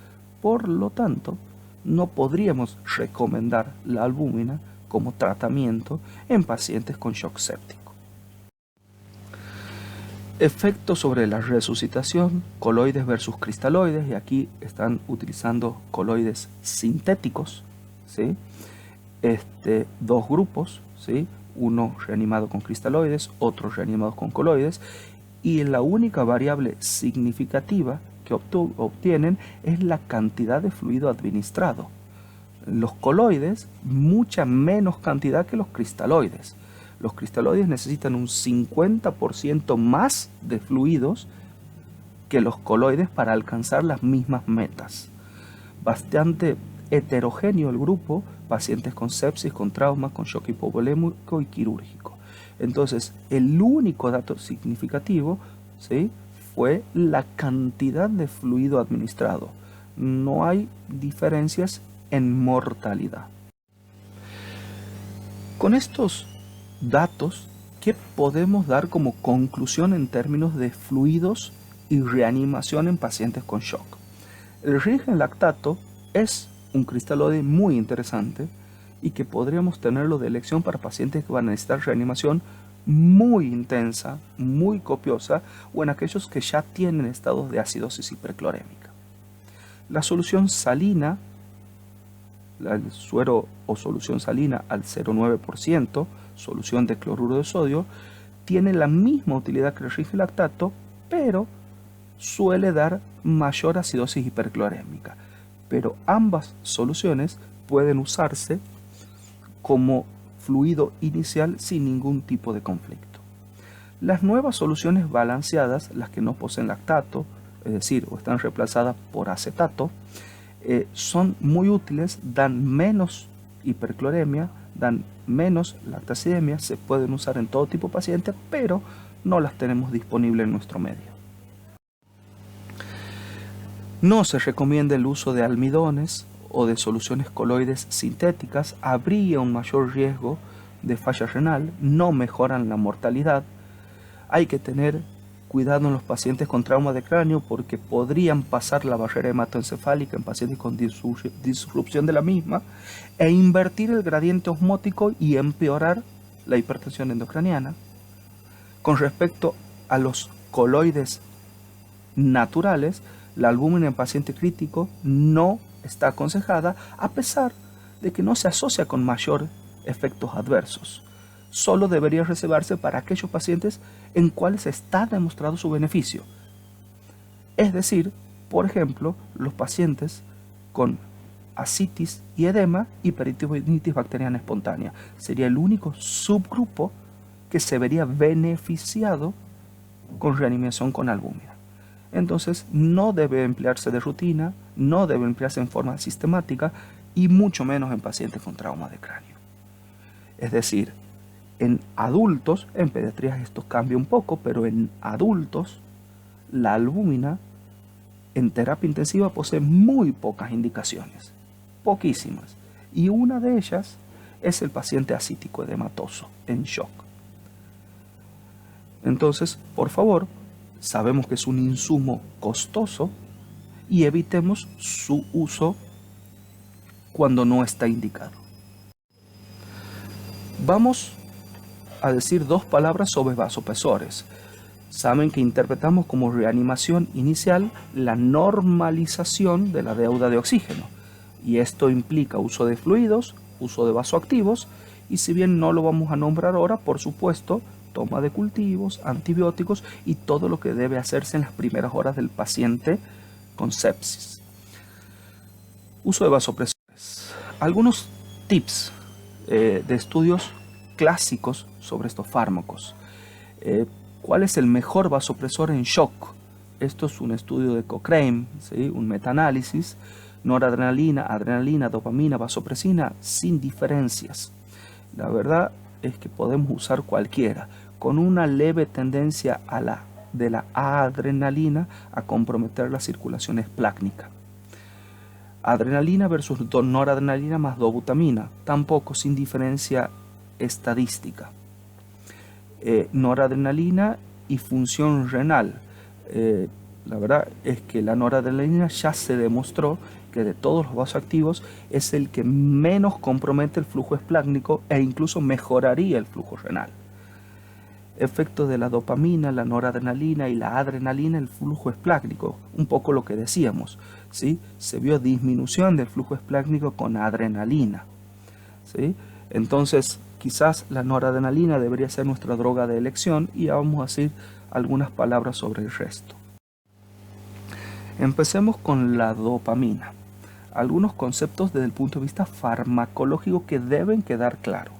Speaker 1: Por lo tanto, no podríamos recomendar la albúmina como tratamiento en pacientes con shock séptico. Efecto sobre la resucitación, coloides versus cristaloides, y aquí están utilizando coloides sintéticos, ¿sí?, dos grupos, ¿sí?, uno reanimado con cristaloides, otro reanimado con coloides, y la única variable significativa que obtienen es la cantidad de fluido administrado. Los coloides, mucha menos cantidad que los cristaloides. Los cristaloides necesitan un 50% más de fluidos que los coloides para alcanzar las mismas metas. Bastante heterogéneo el grupo, pacientes con sepsis, con trauma, con shock hipovolémico y quirúrgico. Entonces, el único dato significativo, ¿sí?, fue la cantidad de fluido administrado. No hay diferencias en mortalidad. Con estos datos, ¿qué podemos dar como conclusión en términos de fluidos y reanimación en pacientes con shock? El Ringer lactato es un cristaloide muy interesante y que podríamos tenerlo de elección para pacientes que van a necesitar reanimación muy intensa, muy copiosa, o en aquellos que ya tienen estados de acidosis hiperclorémica. La solución salina el suero o solución salina al 0,9%, solución de cloruro de sodio, tiene la misma utilidad que el rifilactato, pero suele dar mayor acidosis hiperclorémica. Pero ambas soluciones pueden usarse como fluido inicial sin ningún tipo de conflicto. Las nuevas soluciones balanceadas, las que no poseen lactato, es decir, o están reemplazadas por acetato, son muy útiles, dan menos hipercloremia, dan menos lactacidemia, se pueden usar en todo tipo de pacientes, pero no las tenemos disponibles en nuestro medio. No se recomienda el uso de almidones o de soluciones coloides sintéticas, habría un mayor riesgo de falla renal, no mejoran la mortalidad. Hay que tener cuidado en los pacientes con trauma de cráneo porque podrían pasar la barrera hematoencefálica en pacientes con disrupción de la misma e invertir el gradiente osmótico y empeorar la hipertensión endocraniana. Con respecto a los coloides naturales, la albúmina en paciente crítico no está aconsejada a pesar de que no se asocia con mayor efectos adversos. Solo debería reservarse para aquellos pacientes en cuales está demostrado su beneficio. Es decir, por ejemplo, los pacientes con ascitis y edema y peritonitis bacteriana espontánea. Sería el único subgrupo que se vería beneficiado con reanimación con albúmina. Entonces, no debe emplearse de rutina, no debe emplearse en forma sistemática y mucho menos en pacientes con trauma de cráneo. Es decir, en adultos, en pediatría esto cambia un poco, pero en adultos la albúmina en terapia intensiva posee muy pocas indicaciones, poquísimas, y una de ellas es el paciente ascítico edematoso en shock. Entonces, por favor, sabemos que es un insumo costoso y evitemos su uso cuando no está indicado. Vamos a decir dos palabras sobre vasopresores. Saben que interpretamos como reanimación inicial la normalización de la deuda de oxígeno, y esto implica uso de fluidos, uso de vasoactivos, y si bien no lo vamos a nombrar ahora, por supuesto, toma de cultivos, antibióticos y todo lo que debe hacerse en las primeras horas del paciente con sepsis. Uso de vasopresores. Algunos tips de estudios clásicos sobre estos fármacos. ¿Cuál es el mejor vasopresor en shock? Esto es un estudio de Cochrane, ¿sí? Un metaanálisis. Noradrenalina, adrenalina, dopamina, vasopresina, sin diferencias. La verdad es que podemos usar cualquiera, con una leve tendencia de la adrenalina a comprometer la circulación esplácnica. Adrenalina versus noradrenalina más dobutamina, tampoco sin diferencia estadística. Noradrenalina y función renal. La verdad es que la noradrenalina ya se demostró que de todos los vasoactivos es el que menos compromete el flujo esplácnico e incluso mejoraría el flujo renal. Efectos de la dopamina, la noradrenalina y la adrenalina en el flujo esplácnico, un poco lo que decíamos, ¿sí? Se vio disminución del flujo esplácnico con adrenalina, ¿sí? Entonces, quizás la noradrenalina debería ser nuestra droga de elección y ya vamos a decir algunas palabras sobre el resto. Empecemos con la dopamina. Algunos conceptos desde el punto de vista farmacológico que deben quedar claros.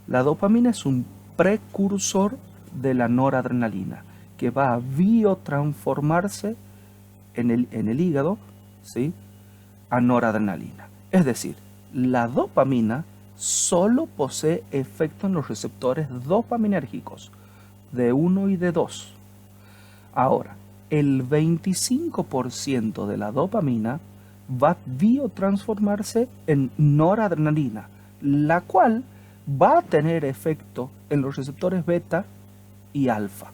Speaker 1: La dopamina es un precursor de la noradrenalina que va a biotransformarse en el hígado, ¿sí?, a noradrenalina. Es decir, la dopamina solo posee efecto en los receptores dopaminérgicos de 1 y de 2. Ahora, el 25% de la dopamina va a biotransformarse en noradrenalina, la cual va a tener efecto en los receptores beta y alfa.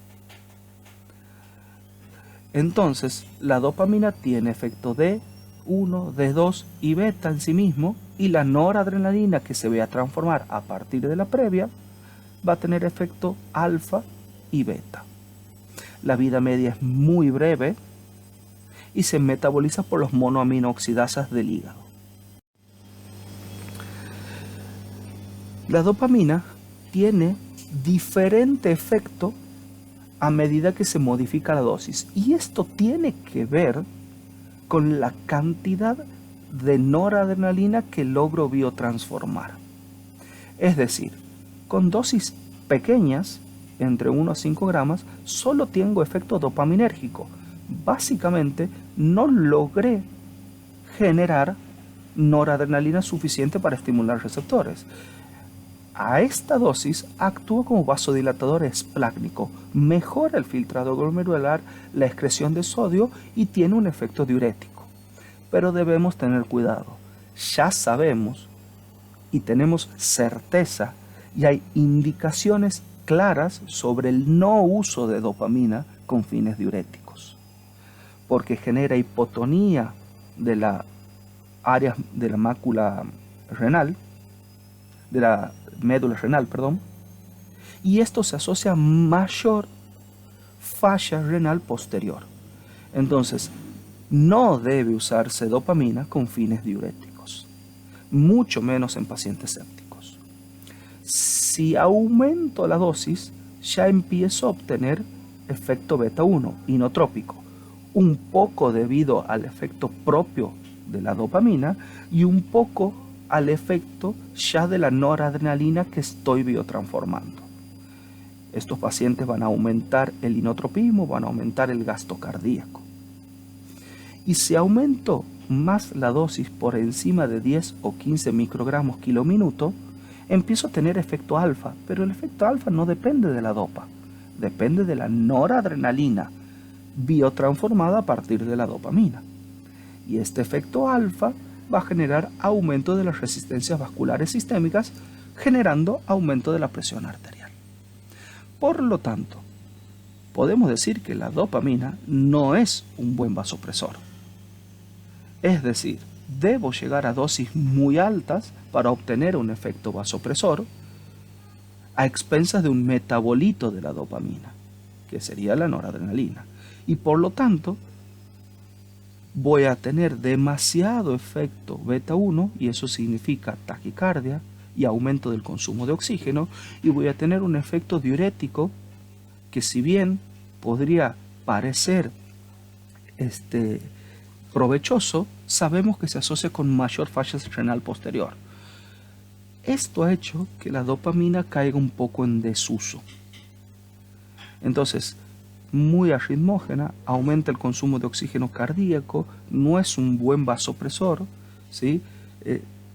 Speaker 1: Entonces, la dopamina tiene efecto D1, D2 y beta en sí mismo, y la noradrenalina que se va a transformar a partir de la previa va a tener efecto alfa y beta. La vida media es muy breve y se metaboliza por los monoaminooxidasas del hígado. La dopamina tiene diferente efecto a medida que se modifica la dosis. Y esto tiene que ver con la cantidad de noradrenalina que logro biotransformar. Es decir, con dosis pequeñas, entre 1 a 5 gramos, solo tengo efecto dopaminérgico. Básicamente, no logré generar noradrenalina suficiente para estimular receptores. A esta dosis actúa como vasodilatador esplácnico, mejora el filtrado glomerular, la excreción de sodio y tiene un efecto diurético. Pero debemos tener cuidado. Ya sabemos y tenemos certeza y hay indicaciones claras sobre el no uso de dopamina con fines diuréticos, porque genera hipotonía de la área de la mácula renal, de la médula renal, perdón, y esto se asocia a mayor falla renal posterior. Entonces, no debe usarse dopamina con fines diuréticos, mucho menos en pacientes sépticos. Si aumento la dosis, ya empiezo a obtener efecto beta 1 inotrópico, un poco debido al efecto propio de la dopamina y un poco al efecto ya de la noradrenalina que estoy biotransformando. Estos pacientes van a aumentar el inotropismo, van a aumentar el gasto cardíaco. Y si aumento más la dosis por encima de 10 o 15 microgramos kilominuto, empiezo a tener efecto alfa, pero el efecto alfa no depende de la dopa, depende de la noradrenalina biotransformada a partir de la dopamina. Y este efecto alfa va a generar aumento de las resistencias vasculares sistémicas, generando aumento de la presión arterial. Por lo tanto, podemos decir que la dopamina no es un buen vasopresor. Es decir, debo llegar a dosis muy altas para obtener un efecto vasopresor a expensas de un metabolito de la dopamina, que sería la noradrenalina. Y por lo tanto, voy a tener demasiado efecto beta 1 y eso significa taquicardia y aumento del consumo de oxígeno, y voy a tener un efecto diurético que, si bien podría parecer provechoso, sabemos que se asocia con mayor falla renal posterior. Esto ha hecho que la dopamina caiga un poco en desuso. Entonces, muy arritmógena, aumenta el consumo de oxígeno cardíaco, no es un buen vasopresor, ¿sí?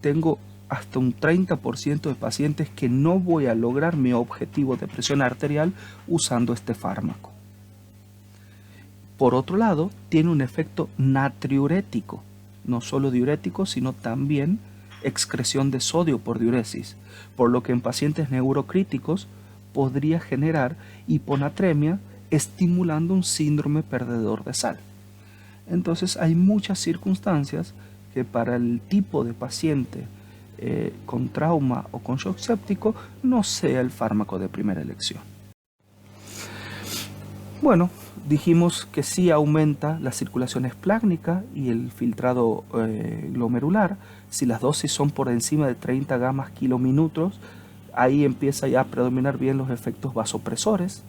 Speaker 1: Tengo hasta un 30% de pacientes que no voy a lograr mi objetivo de presión arterial usando este fármaco. Por otro lado, tiene un efecto natriurético, no solo diurético, sino también excreción de sodio por diuresis, por lo que en pacientes neurocríticos podría generar hiponatremia, estimulando un síndrome perdedor de sal. Entonces hay muchas circunstancias que para el tipo de paciente con trauma o con shock séptico no sea el fármaco de primera elección. Bueno, dijimos que sí aumenta la circulación esplácnica y el filtrado glomerular. Si las dosis son por encima de 30 gamas kilominutos, ahí empieza ya a predominar bien los efectos vasopresores.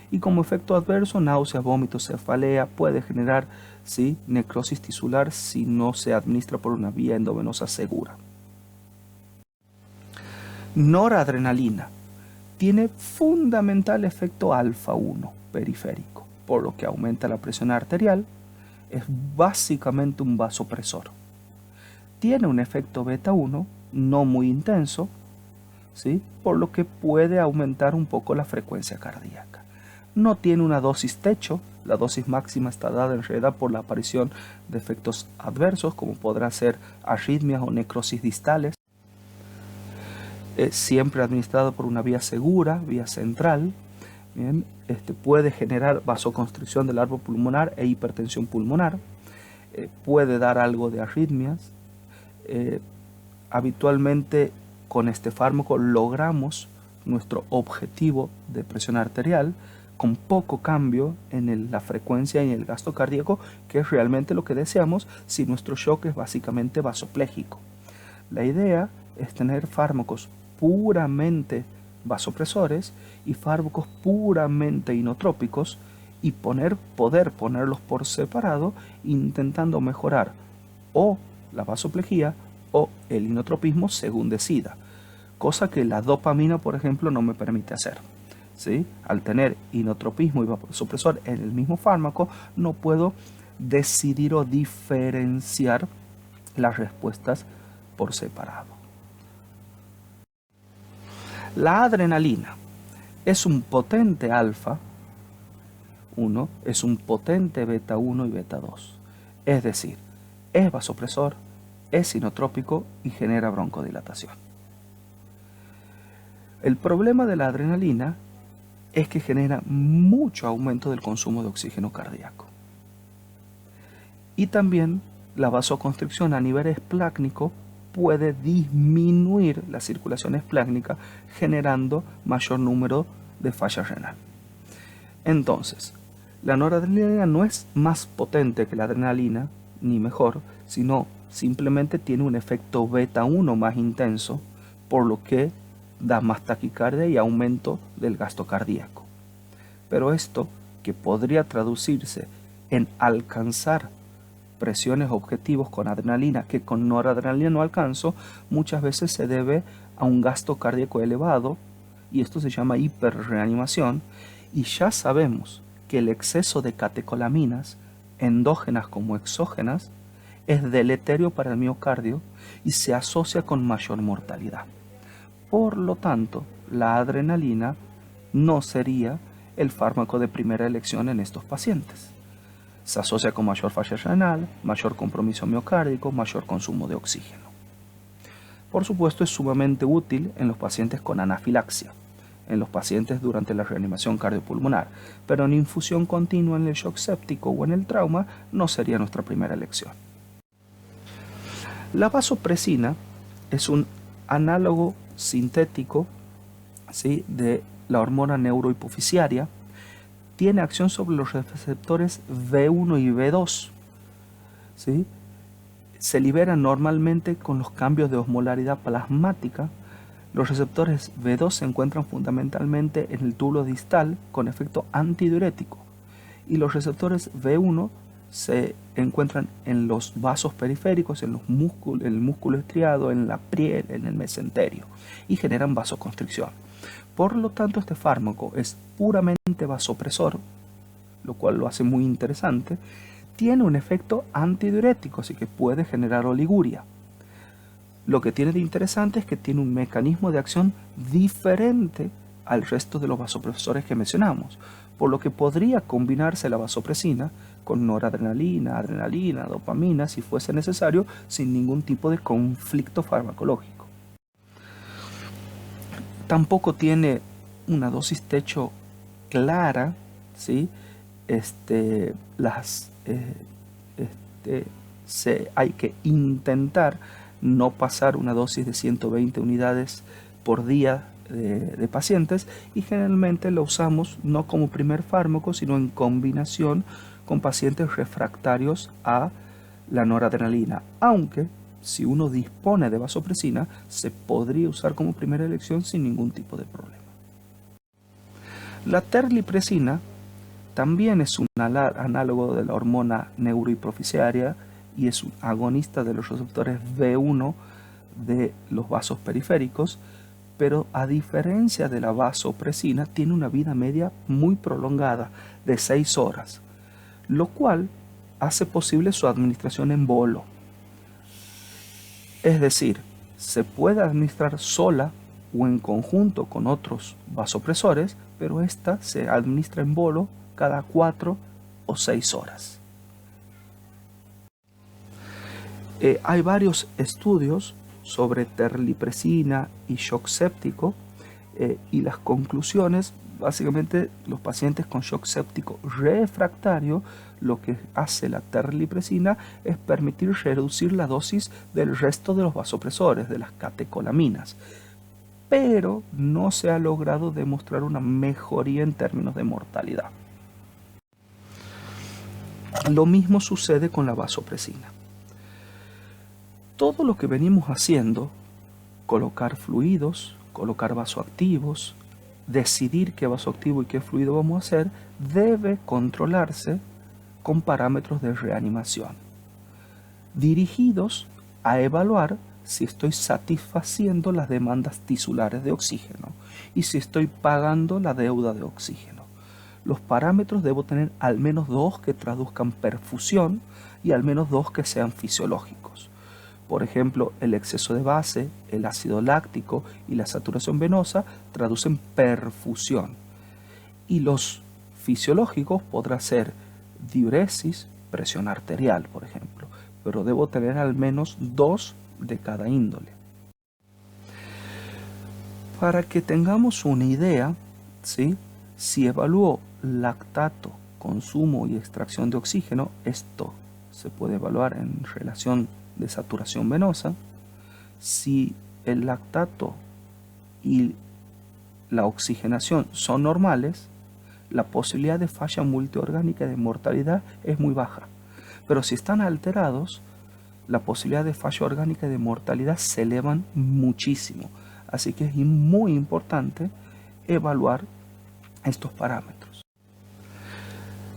Speaker 1: Y como efecto adverso, náuseas, vómitos, cefalea, puede generar necrosis tisular si no se administra por una vía endovenosa segura. Noradrenalina tiene fundamental efecto alfa 1 periférico, por lo que aumenta la presión arterial, es básicamente un vasopresor. Tiene un efecto beta 1 no muy intenso, ¿sí? Por lo que puede aumentar un poco la frecuencia cardíaca. No tiene una dosis techo, la dosis máxima está dada en realidad por la aparición de efectos adversos, como podrá ser arritmias o necrosis distales. Siempre administrado por una vía segura, vía central. Bien, puede generar vasoconstricción del árbol pulmonar e hipertensión pulmonar. Puede dar algo de arritmias. Habitualmente con este fármaco logramos nuestro objetivo de presión arterial con poco cambio en la frecuencia y en el gasto cardíaco, que es realmente lo que deseamos si nuestro shock es básicamente vasopléjico. La idea es tener fármacos puramente vasopresores y fármacos puramente inotrópicos y poder ponerlos por separado, intentando mejorar o la vasoplejía o el inotropismo según decida, cosa que la dopamina, por ejemplo, no me permite hacer. ¿Sí? Al tener inotropismo y vasopresor en el mismo fármaco, no puedo decidir o diferenciar las respuestas por separado. La adrenalina es un potente alfa 1, es un potente beta 1 y beta 2. Es decir, es vasopresor, es inotrópico y genera broncodilatación. El problema de la adrenalina es que genera mucho aumento del consumo de oxígeno cardíaco. Y también la vasoconstricción a nivel esplácnico puede disminuir la circulación esplácnica, generando mayor número de falla renal. Entonces, la noradrenalina no es más potente que la adrenalina, ni mejor, sino simplemente tiene un efecto beta 1 más intenso, por lo que da más taquicardia y aumento del gasto cardíaco. Pero esto, que podría traducirse en alcanzar presiones objetivos con adrenalina que con noradrenalina no alcanzo, muchas veces se debe a un gasto cardíaco elevado, y esto se llama hiperreanimación, y ya sabemos que el exceso de catecolaminas, endógenas como exógenas, es deleterio para el miocardio y se asocia con mayor mortalidad. Por lo tanto, la adrenalina no sería el fármaco de primera elección en estos pacientes. Se asocia con mayor falla renal, mayor compromiso miocárdico, mayor consumo de oxígeno. Por supuesto, es sumamente útil en los pacientes con anafilaxia, en los pacientes durante la reanimación cardiopulmonar, pero en infusión continua en el shock séptico o en el trauma no sería nuestra primera elección. La vasopresina es un análogo sintético, ¿sí?, de la hormona neurohipofisiaria. Tiene acción sobre los receptores V1 y V2. ¿Sí? Se libera normalmente con los cambios de osmolaridad plasmática. Los receptores V2 se encuentran fundamentalmente en el túbulo distal con efecto antidiurético, y los receptores V1 se encuentran en los vasos periféricos, en el músculo estriado, en la piel, en el mesenterio, y generan vasoconstricción. Por lo tanto, este fármaco es puramente vasopresor, lo cual lo hace muy interesante. Tiene un efecto antidiurético, así que puede generar oliguria. Lo que tiene de interesante es que tiene un mecanismo de acción diferente al resto de los vasopresores que mencionamos, por lo que podría combinarse la vasopresina con noradrenalina, adrenalina, dopamina, si fuese necesario, sin ningún tipo de conflicto farmacológico. Tampoco tiene una dosis techo clara, ¿sí? Hay que intentar no pasar una dosis de 120 unidades por día de pacientes, y generalmente lo usamos no como primer fármaco, sino en combinación con pacientes refractarios a la noradrenalina, aunque si uno dispone de vasopresina se podría usar como primera elección sin ningún tipo de problema. La terlipresina también es un análogo de la hormona neurohipofisiaria y es un agonista de los receptores V1 de los vasos periféricos, pero a diferencia de la vasopresina tiene una vida media muy prolongada de 6 horas, lo cual hace posible su administración en bolo. Es decir, se puede administrar sola o en conjunto con otros vasopresores, pero esta se administra en bolo cada 4 o 6 horas. Hay varios estudios sobre terlipresina y shock séptico, y las conclusiones, básicamente los pacientes con shock séptico refractario, lo que hace la terlipresina es permitir reducir la dosis del resto de los vasopresores, de las catecolaminas, pero no se ha logrado demostrar una mejoría en términos de mortalidad. Lo mismo sucede con la vasopresina. Todo lo que venimos haciendo, colocar fluidos, colocar vasoactivos, decidir qué vasoactivo y qué fluido vamos a hacer, debe controlarse con parámetros de reanimación, dirigidos a evaluar si estoy satisfaciendo las demandas tisulares de oxígeno y si estoy pagando la deuda de oxígeno. Los parámetros debo tener al menos 2 que traduzcan perfusión y al menos 2 que sean fisiológicos. Por ejemplo, el exceso de base, el ácido láctico y la saturación venosa traducen perfusión. Y los fisiológicos podrán ser diuresis, presión arterial, por ejemplo, pero debo tener al menos 2 de cada índole. Para que tengamos una idea, ¿sí? Si evalúo lactato, consumo y extracción de oxígeno, esto se puede evaluar en relación de saturación venosa. Si el lactato y la oxigenación son normales, la posibilidad de falla multiorgánica y de mortalidad es muy baja. Pero si están alterados, la posibilidad de falla orgánica y de mortalidad se elevan muchísimo. Así que es muy importante evaluar estos parámetros.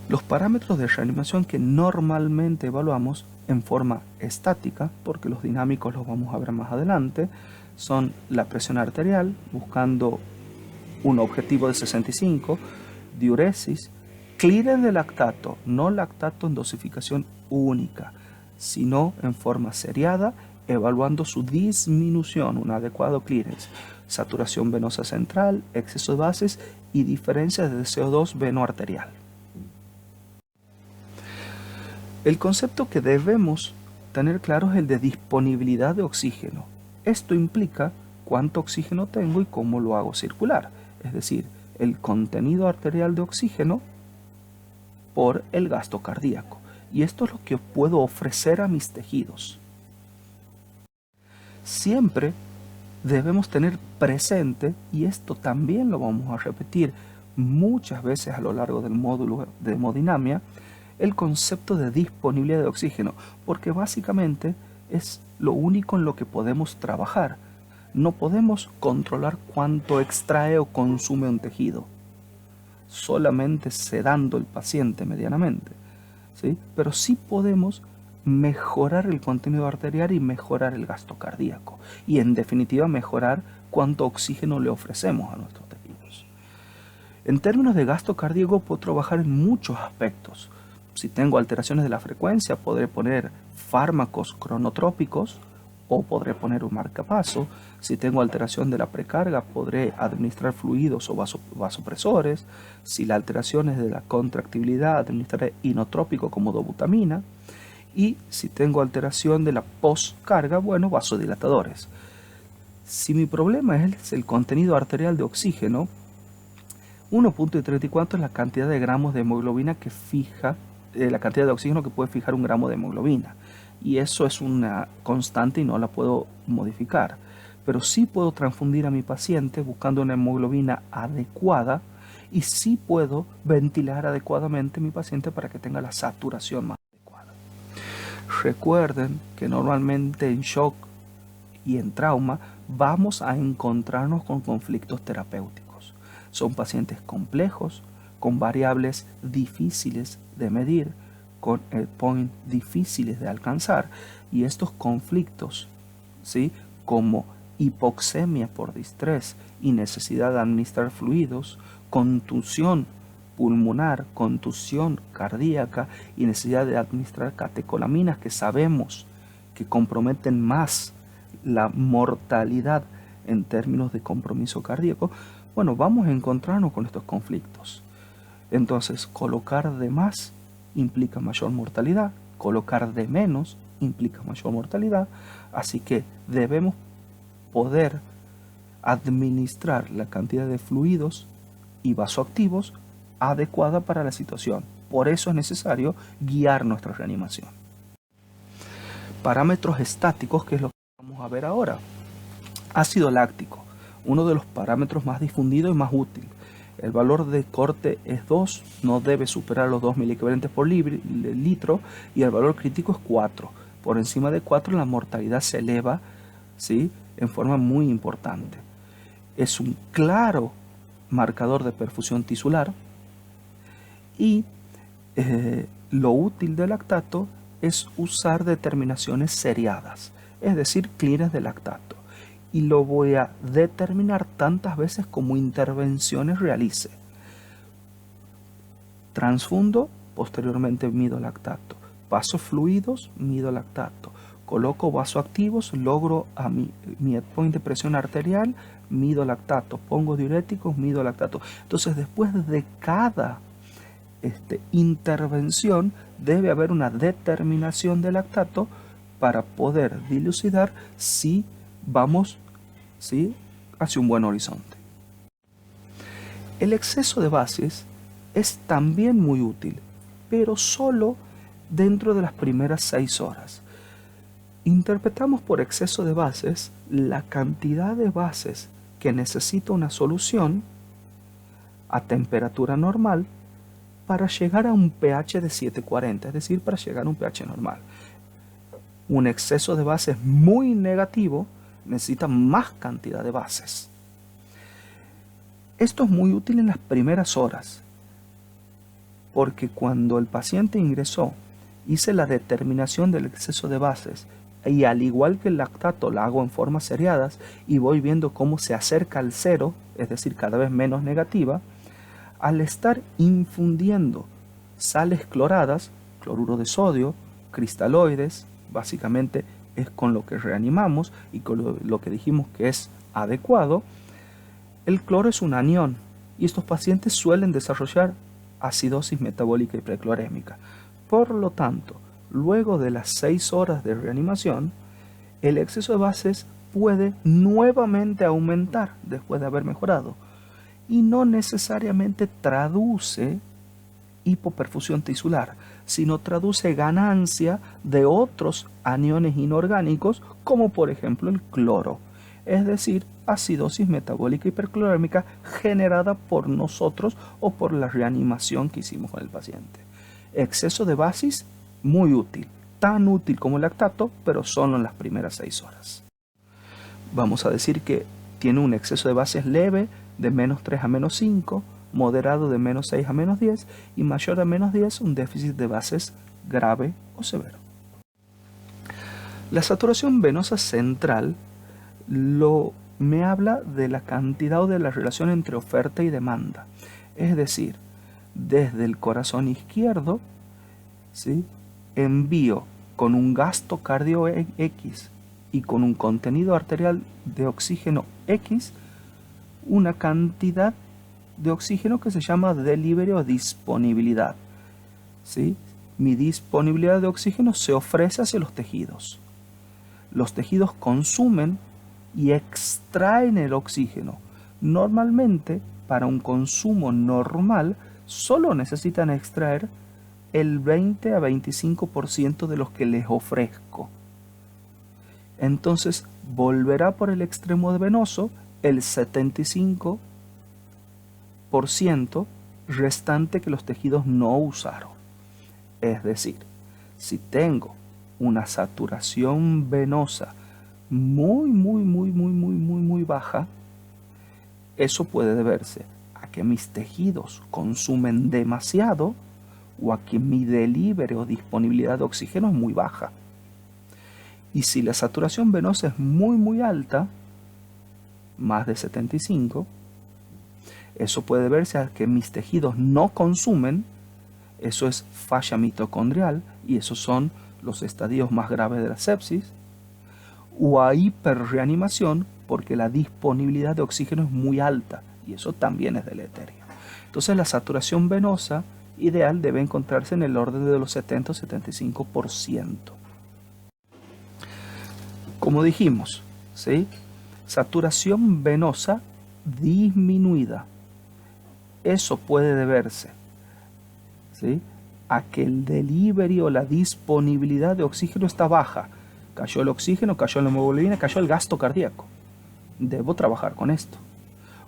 Speaker 1: Los parámetros de reanimación que normalmente evaluamos en forma estática, porque los dinámicos los vamos a ver más adelante, son la presión arterial, buscando un objetivo de 65, diuresis, clearance de lactato, no lactato en dosificación única, sino en forma seriada, evaluando su disminución, un adecuado clearance, saturación venosa central, exceso de bases y diferencias de CO2 venoarterial. El concepto que debemos tener claro es el de disponibilidad de oxígeno. Esto implica cuánto oxígeno tengo y cómo lo hago circular, es decir, el contenido arterial de oxígeno por el gasto cardíaco. Y esto es lo que puedo ofrecer a mis tejidos. Siempre debemos tener presente, y esto también lo vamos a repetir muchas veces a lo largo del módulo de hemodinamia, el concepto de disponibilidad de oxígeno, porque básicamente es lo único en lo que podemos trabajar. No podemos controlar cuánto extrae o consume un tejido, solamente sedando el paciente medianamente, ¿sí? Pero sí podemos mejorar el contenido arterial y mejorar el gasto cardíaco y en definitiva mejorar cuánto oxígeno le ofrecemos a nuestros tejidos. En términos de gasto cardíaco puedo trabajar en muchos aspectos. Si tengo alteraciones de la frecuencia, podré poner fármacos cronotrópicos o podré poner un marcapaso. Si tengo alteración de la precarga, podré administrar fluidos o vasopresores. Si la alteración es de la contractibilidad, administraré inotrópico como dobutamina. Y si tengo alteración de la postcarga, bueno, vasodilatadores. Si mi problema es el contenido arterial de oxígeno, 1.34 es la cantidad de gramos de hemoglobina que fija, la cantidad de oxígeno que puede fijar un gramo de hemoglobina. Y eso es una constante y no la puedo modificar. Pero sí puedo transfundir a mi paciente buscando una hemoglobina adecuada y sí puedo ventilar adecuadamente a mi paciente para que tenga la saturación más adecuada. Recuerden que normalmente en shock y en trauma vamos a encontrarnos con conflictos terapéuticos. Son pacientes complejos, con variables difíciles de medir, con endpoints difíciles de alcanzar, y estos conflictos, ¿sí?, como hipoxemia por distrés y necesidad de administrar fluidos, contusión pulmonar, contusión cardíaca y necesidad de administrar catecolaminas que sabemos que comprometen más la mortalidad en términos de compromiso cardíaco, bueno, vamos a encontrarnos con estos conflictos. Entonces, colocar de más implica mayor mortalidad, colocar de menos implica mayor mortalidad, así que debemos poder administrar la cantidad de fluidos y vasoactivos adecuada para la situación. Por eso es necesario guiar nuestra reanimación. Parámetros estáticos, que es lo que vamos a ver ahora. Ácido láctico, uno de los parámetros más difundidos y más útil. El valor de corte es 2, no debe superar los 2 miliequivalentes por litro, y el valor crítico es 4. Por encima de 4 la mortalidad se eleva, ¿sí?, en forma muy importante. es un claro marcador de perfusión tisular y lo útil del lactato es usar determinaciones seriadas, es decir, cleans de lactato. Y lo voy a determinar tantas veces como intervenciones realice. Transfundo, posteriormente mido lactato. Paso fluidos, mido lactato. Coloco vasoactivos, logro a mi endpoint de presión arterial, mido lactato. Pongo diuréticos, mido lactato. Entonces, después de cada intervención, debe haber una determinación de lactato para poder dilucidar si vamos hacia un buen horizonte. El exceso de bases es también muy útil, pero solo dentro de las primeras 6 horas. Interpretamos por exceso de bases la cantidad de bases que necesita una solución a temperatura normal para llegar a un pH de 740, es decir, para llegar a un pH normal. Un exceso de bases muy negativo necesita más cantidad de bases. Esto es muy útil en las primeras horas, porque cuando el paciente ingresó, hice la determinación del exceso de bases y al igual que el lactato la hago en formas seriadas y voy viendo cómo se acerca al cero, es decir, cada vez menos negativa. Al estar infundiendo sales cloradas, cloruro de sodio, cristaloides, básicamente es con lo que reanimamos y con lo que dijimos que es adecuado, el cloro es un anión y estos pacientes suelen desarrollar acidosis metabólica y preclorémica. Por lo tanto, luego de las 6 horas de reanimación, el exceso de bases puede nuevamente aumentar después de haber mejorado y no necesariamente traduce hipoperfusión tisular, sino traduce ganancia de otros aniones inorgánicos, como por ejemplo el cloro, es decir, acidosis metabólica hiperclorémica generada por nosotros o por la reanimación que hicimos con el paciente. Exceso de bases, muy útil, tan útil como el lactato, pero solo en las primeras 6 horas. Vamos a decir que tiene un exceso de bases leve de -3 a -5, moderado de -6 a -10 y mayor a -10 un déficit de bases grave o severo. La saturación venosa central me habla de la cantidad o de la relación entre oferta y demanda. Es decir, desde el corazón izquierdo, ¿sí?, envío con un gasto cardio X y con un contenido arterial de oxígeno X una cantidad de oxígeno que se llama delivery o disponibilidad. ¿Sí? Mi disponibilidad de oxígeno se ofrece hacia los tejidos. Los tejidos consumen y extraen el oxígeno. Normalmente, para un consumo normal, solo necesitan extraer el 20 a 25% de los que les ofrezco. Entonces, volverá por el extremo venoso el 75% restante que los tejidos no usaron. Es decir, si tengo una saturación venosa muy baja, eso puede deberse a que mis tejidos consumen demasiado o a que mi delivery o disponibilidad de oxígeno es muy baja. Y si la saturación venosa es muy alta, más de 75, eso puede deberse a que mis tejidos no consumen, eso es falla mitocondrial y esos son los estadios más graves de la sepsis, o a hiperreanimación porque la disponibilidad de oxígeno es muy alta y eso también es deleterio. Entonces la saturación venosa ideal debe encontrarse en el orden de los 70 o 75%. Como dijimos, ¿sí?, saturación venosa disminuida. Eso puede deberse, ¿sí?, a que el delivery o la disponibilidad de oxígeno está baja. Cayó el oxígeno, cayó la hemoglobina, cayó el gasto cardíaco. Debo trabajar con esto.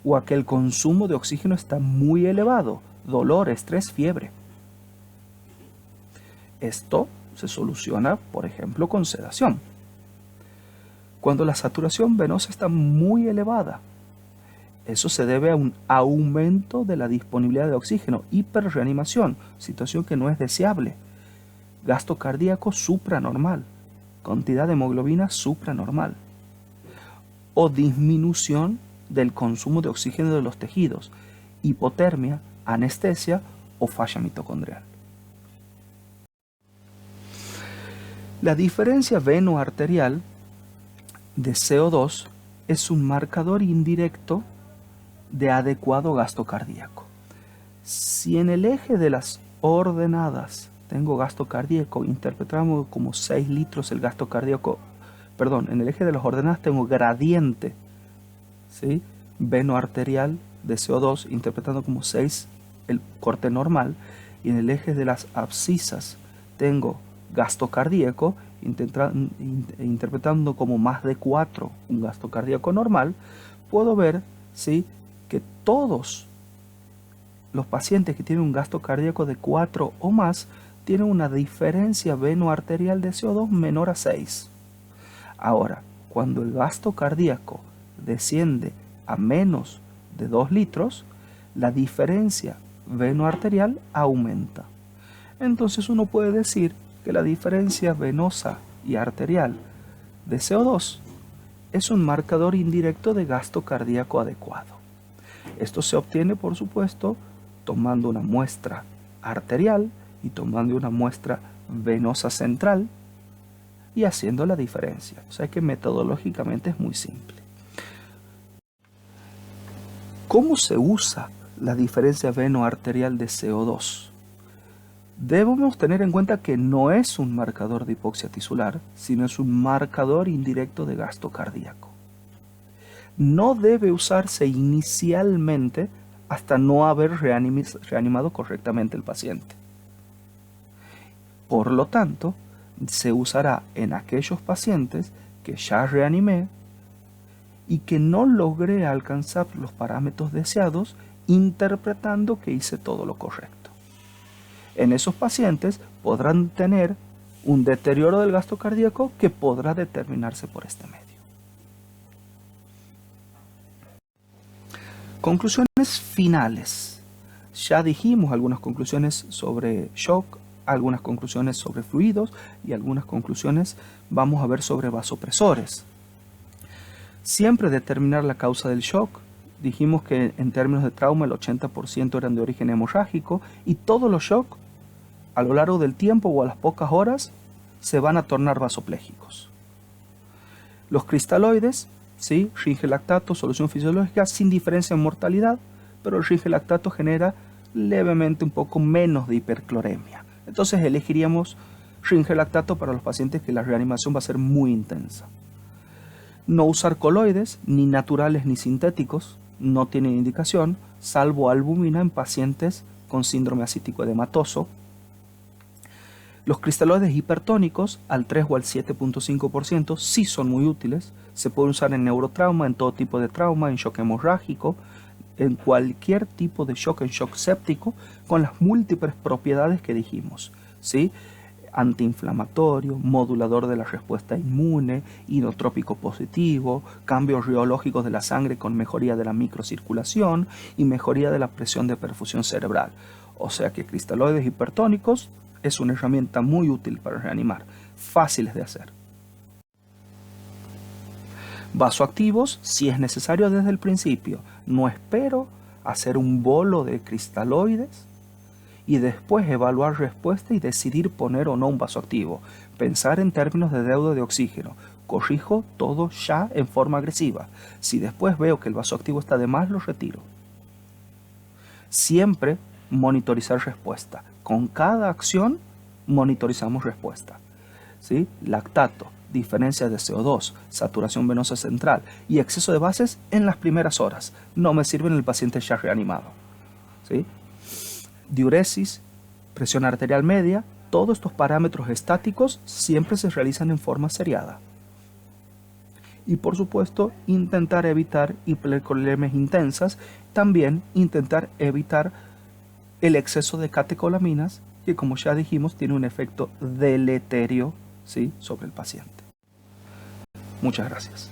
Speaker 1: O a que el consumo de oxígeno está muy elevado. Dolor, estrés, fiebre. Esto se soluciona, por ejemplo, con sedación. Cuando la saturación venosa está muy elevada, Eso se debe a un aumento de la disponibilidad de oxígeno, hiperreanimación, situación que no es deseable. Gasto cardíaco supranormal, cantidad de hemoglobina supranormal. O disminución del consumo de oxígeno de los tejidos, hipotermia, anestesia o falla mitocondrial. La diferencia veno-arterial de CO2 es un marcador indirecto de adecuado gasto cardíaco. Si en el eje de las ordenadas tengo gasto cardíaco, interpretamos como 6 litros el gasto cardíaco, en el eje de las ordenadas tengo gradiente, ¿sí? Veno-arterial de CO2, interpretando como 6 el corte normal, y en el eje de las abscisas tengo gasto cardíaco, interpretando como más de 4 un gasto cardíaco normal, puedo ver, ¿sí?, que todos los pacientes que tienen un gasto cardíaco de 4 o más tienen una diferencia veno-arterial de CO2 menor a 6. Ahora, cuando el gasto cardíaco desciende a menos de 2 litros, la diferencia veno-arterial aumenta. Entonces uno puede decir que la diferencia venosa y arterial de CO2 es un marcador indirecto de gasto cardíaco adecuado. Esto se obtiene, por supuesto, tomando una muestra arterial y tomando una muestra venosa central y haciendo la diferencia. O sea que metodológicamente es muy simple. ¿Cómo se usa la diferencia veno-arterial de CO2? Debemos tener en cuenta que no es un marcador de hipoxia tisular, sino es un marcador indirecto de gasto cardíaco. No debe usarse inicialmente hasta no haber reanimado correctamente el paciente. Por lo tanto, se usará en aquellos pacientes que ya reanimé y que no logré alcanzar los parámetros deseados, interpretando que hice todo lo correcto. En esos pacientes podrán tener un deterioro del gasto cardíaco que podrá determinarse por este medio. Conclusiones finales. Ya dijimos algunas conclusiones sobre shock, algunas conclusiones sobre fluidos y algunas conclusiones vamos a ver sobre vasopresores. Siempre determinar la causa del shock. Dijimos que en términos de trauma el 80% eran de origen hemorrágico y todos los shocks a lo largo del tiempo o a las pocas horas se van a tornar vasoplégicos. Los cristaloides, ¿sí?, ringelactato, solución fisiológica sin diferencia en mortalidad, pero el ringelactato genera levemente un poco menos de hipercloremia. Entonces elegiríamos ringelactato para los pacientes que la reanimación va a ser muy intensa. No usar coloides, ni naturales ni sintéticos, no tienen indicación, salvo albumina en pacientes con síndrome acítico edematoso. Los cristaloides hipertónicos al 3 o al 7.5% sí son muy útiles. Se pueden usar en neurotrauma, en todo tipo de trauma, en shock hemorrágico, en cualquier tipo de shock, en shock séptico, con las múltiples propiedades que dijimos, ¿sí? Antiinflamatorio, modulador de la respuesta inmune, inotrópico positivo, cambios riológicos de la sangre con mejoría de la microcirculación y mejoría de la presión de perfusión cerebral. O sea que cristaloides hipertónicos es una herramienta muy útil para reanimar, fáciles de hacer. Vasoactivos, si es necesario desde el principio. No espero hacer un bolo de cristaloides y después evaluar respuesta y decidir poner o no un vasoactivo. Pensar en términos de deuda de oxígeno. Corrijo todo ya en forma agresiva. Si después veo que el vasoactivo está de más, lo retiro. Siempre monitorizar respuesta. Con cada acción monitorizamos respuesta, ¿sí? Lactato, diferencia de CO2, saturación venosa central y exceso de bases en las primeras horas. No me sirve en el paciente ya reanimado, ¿sí? Diuresis, presión arterial media, todos estos parámetros estáticos siempre se realizan en forma seriada. Y por supuesto, intentar evitar hipercolemias intensas, también intentar evitar el exceso de catecolaminas, que como ya dijimos tiene un efecto deleterio, ¿sí?, sobre el paciente. Muchas gracias.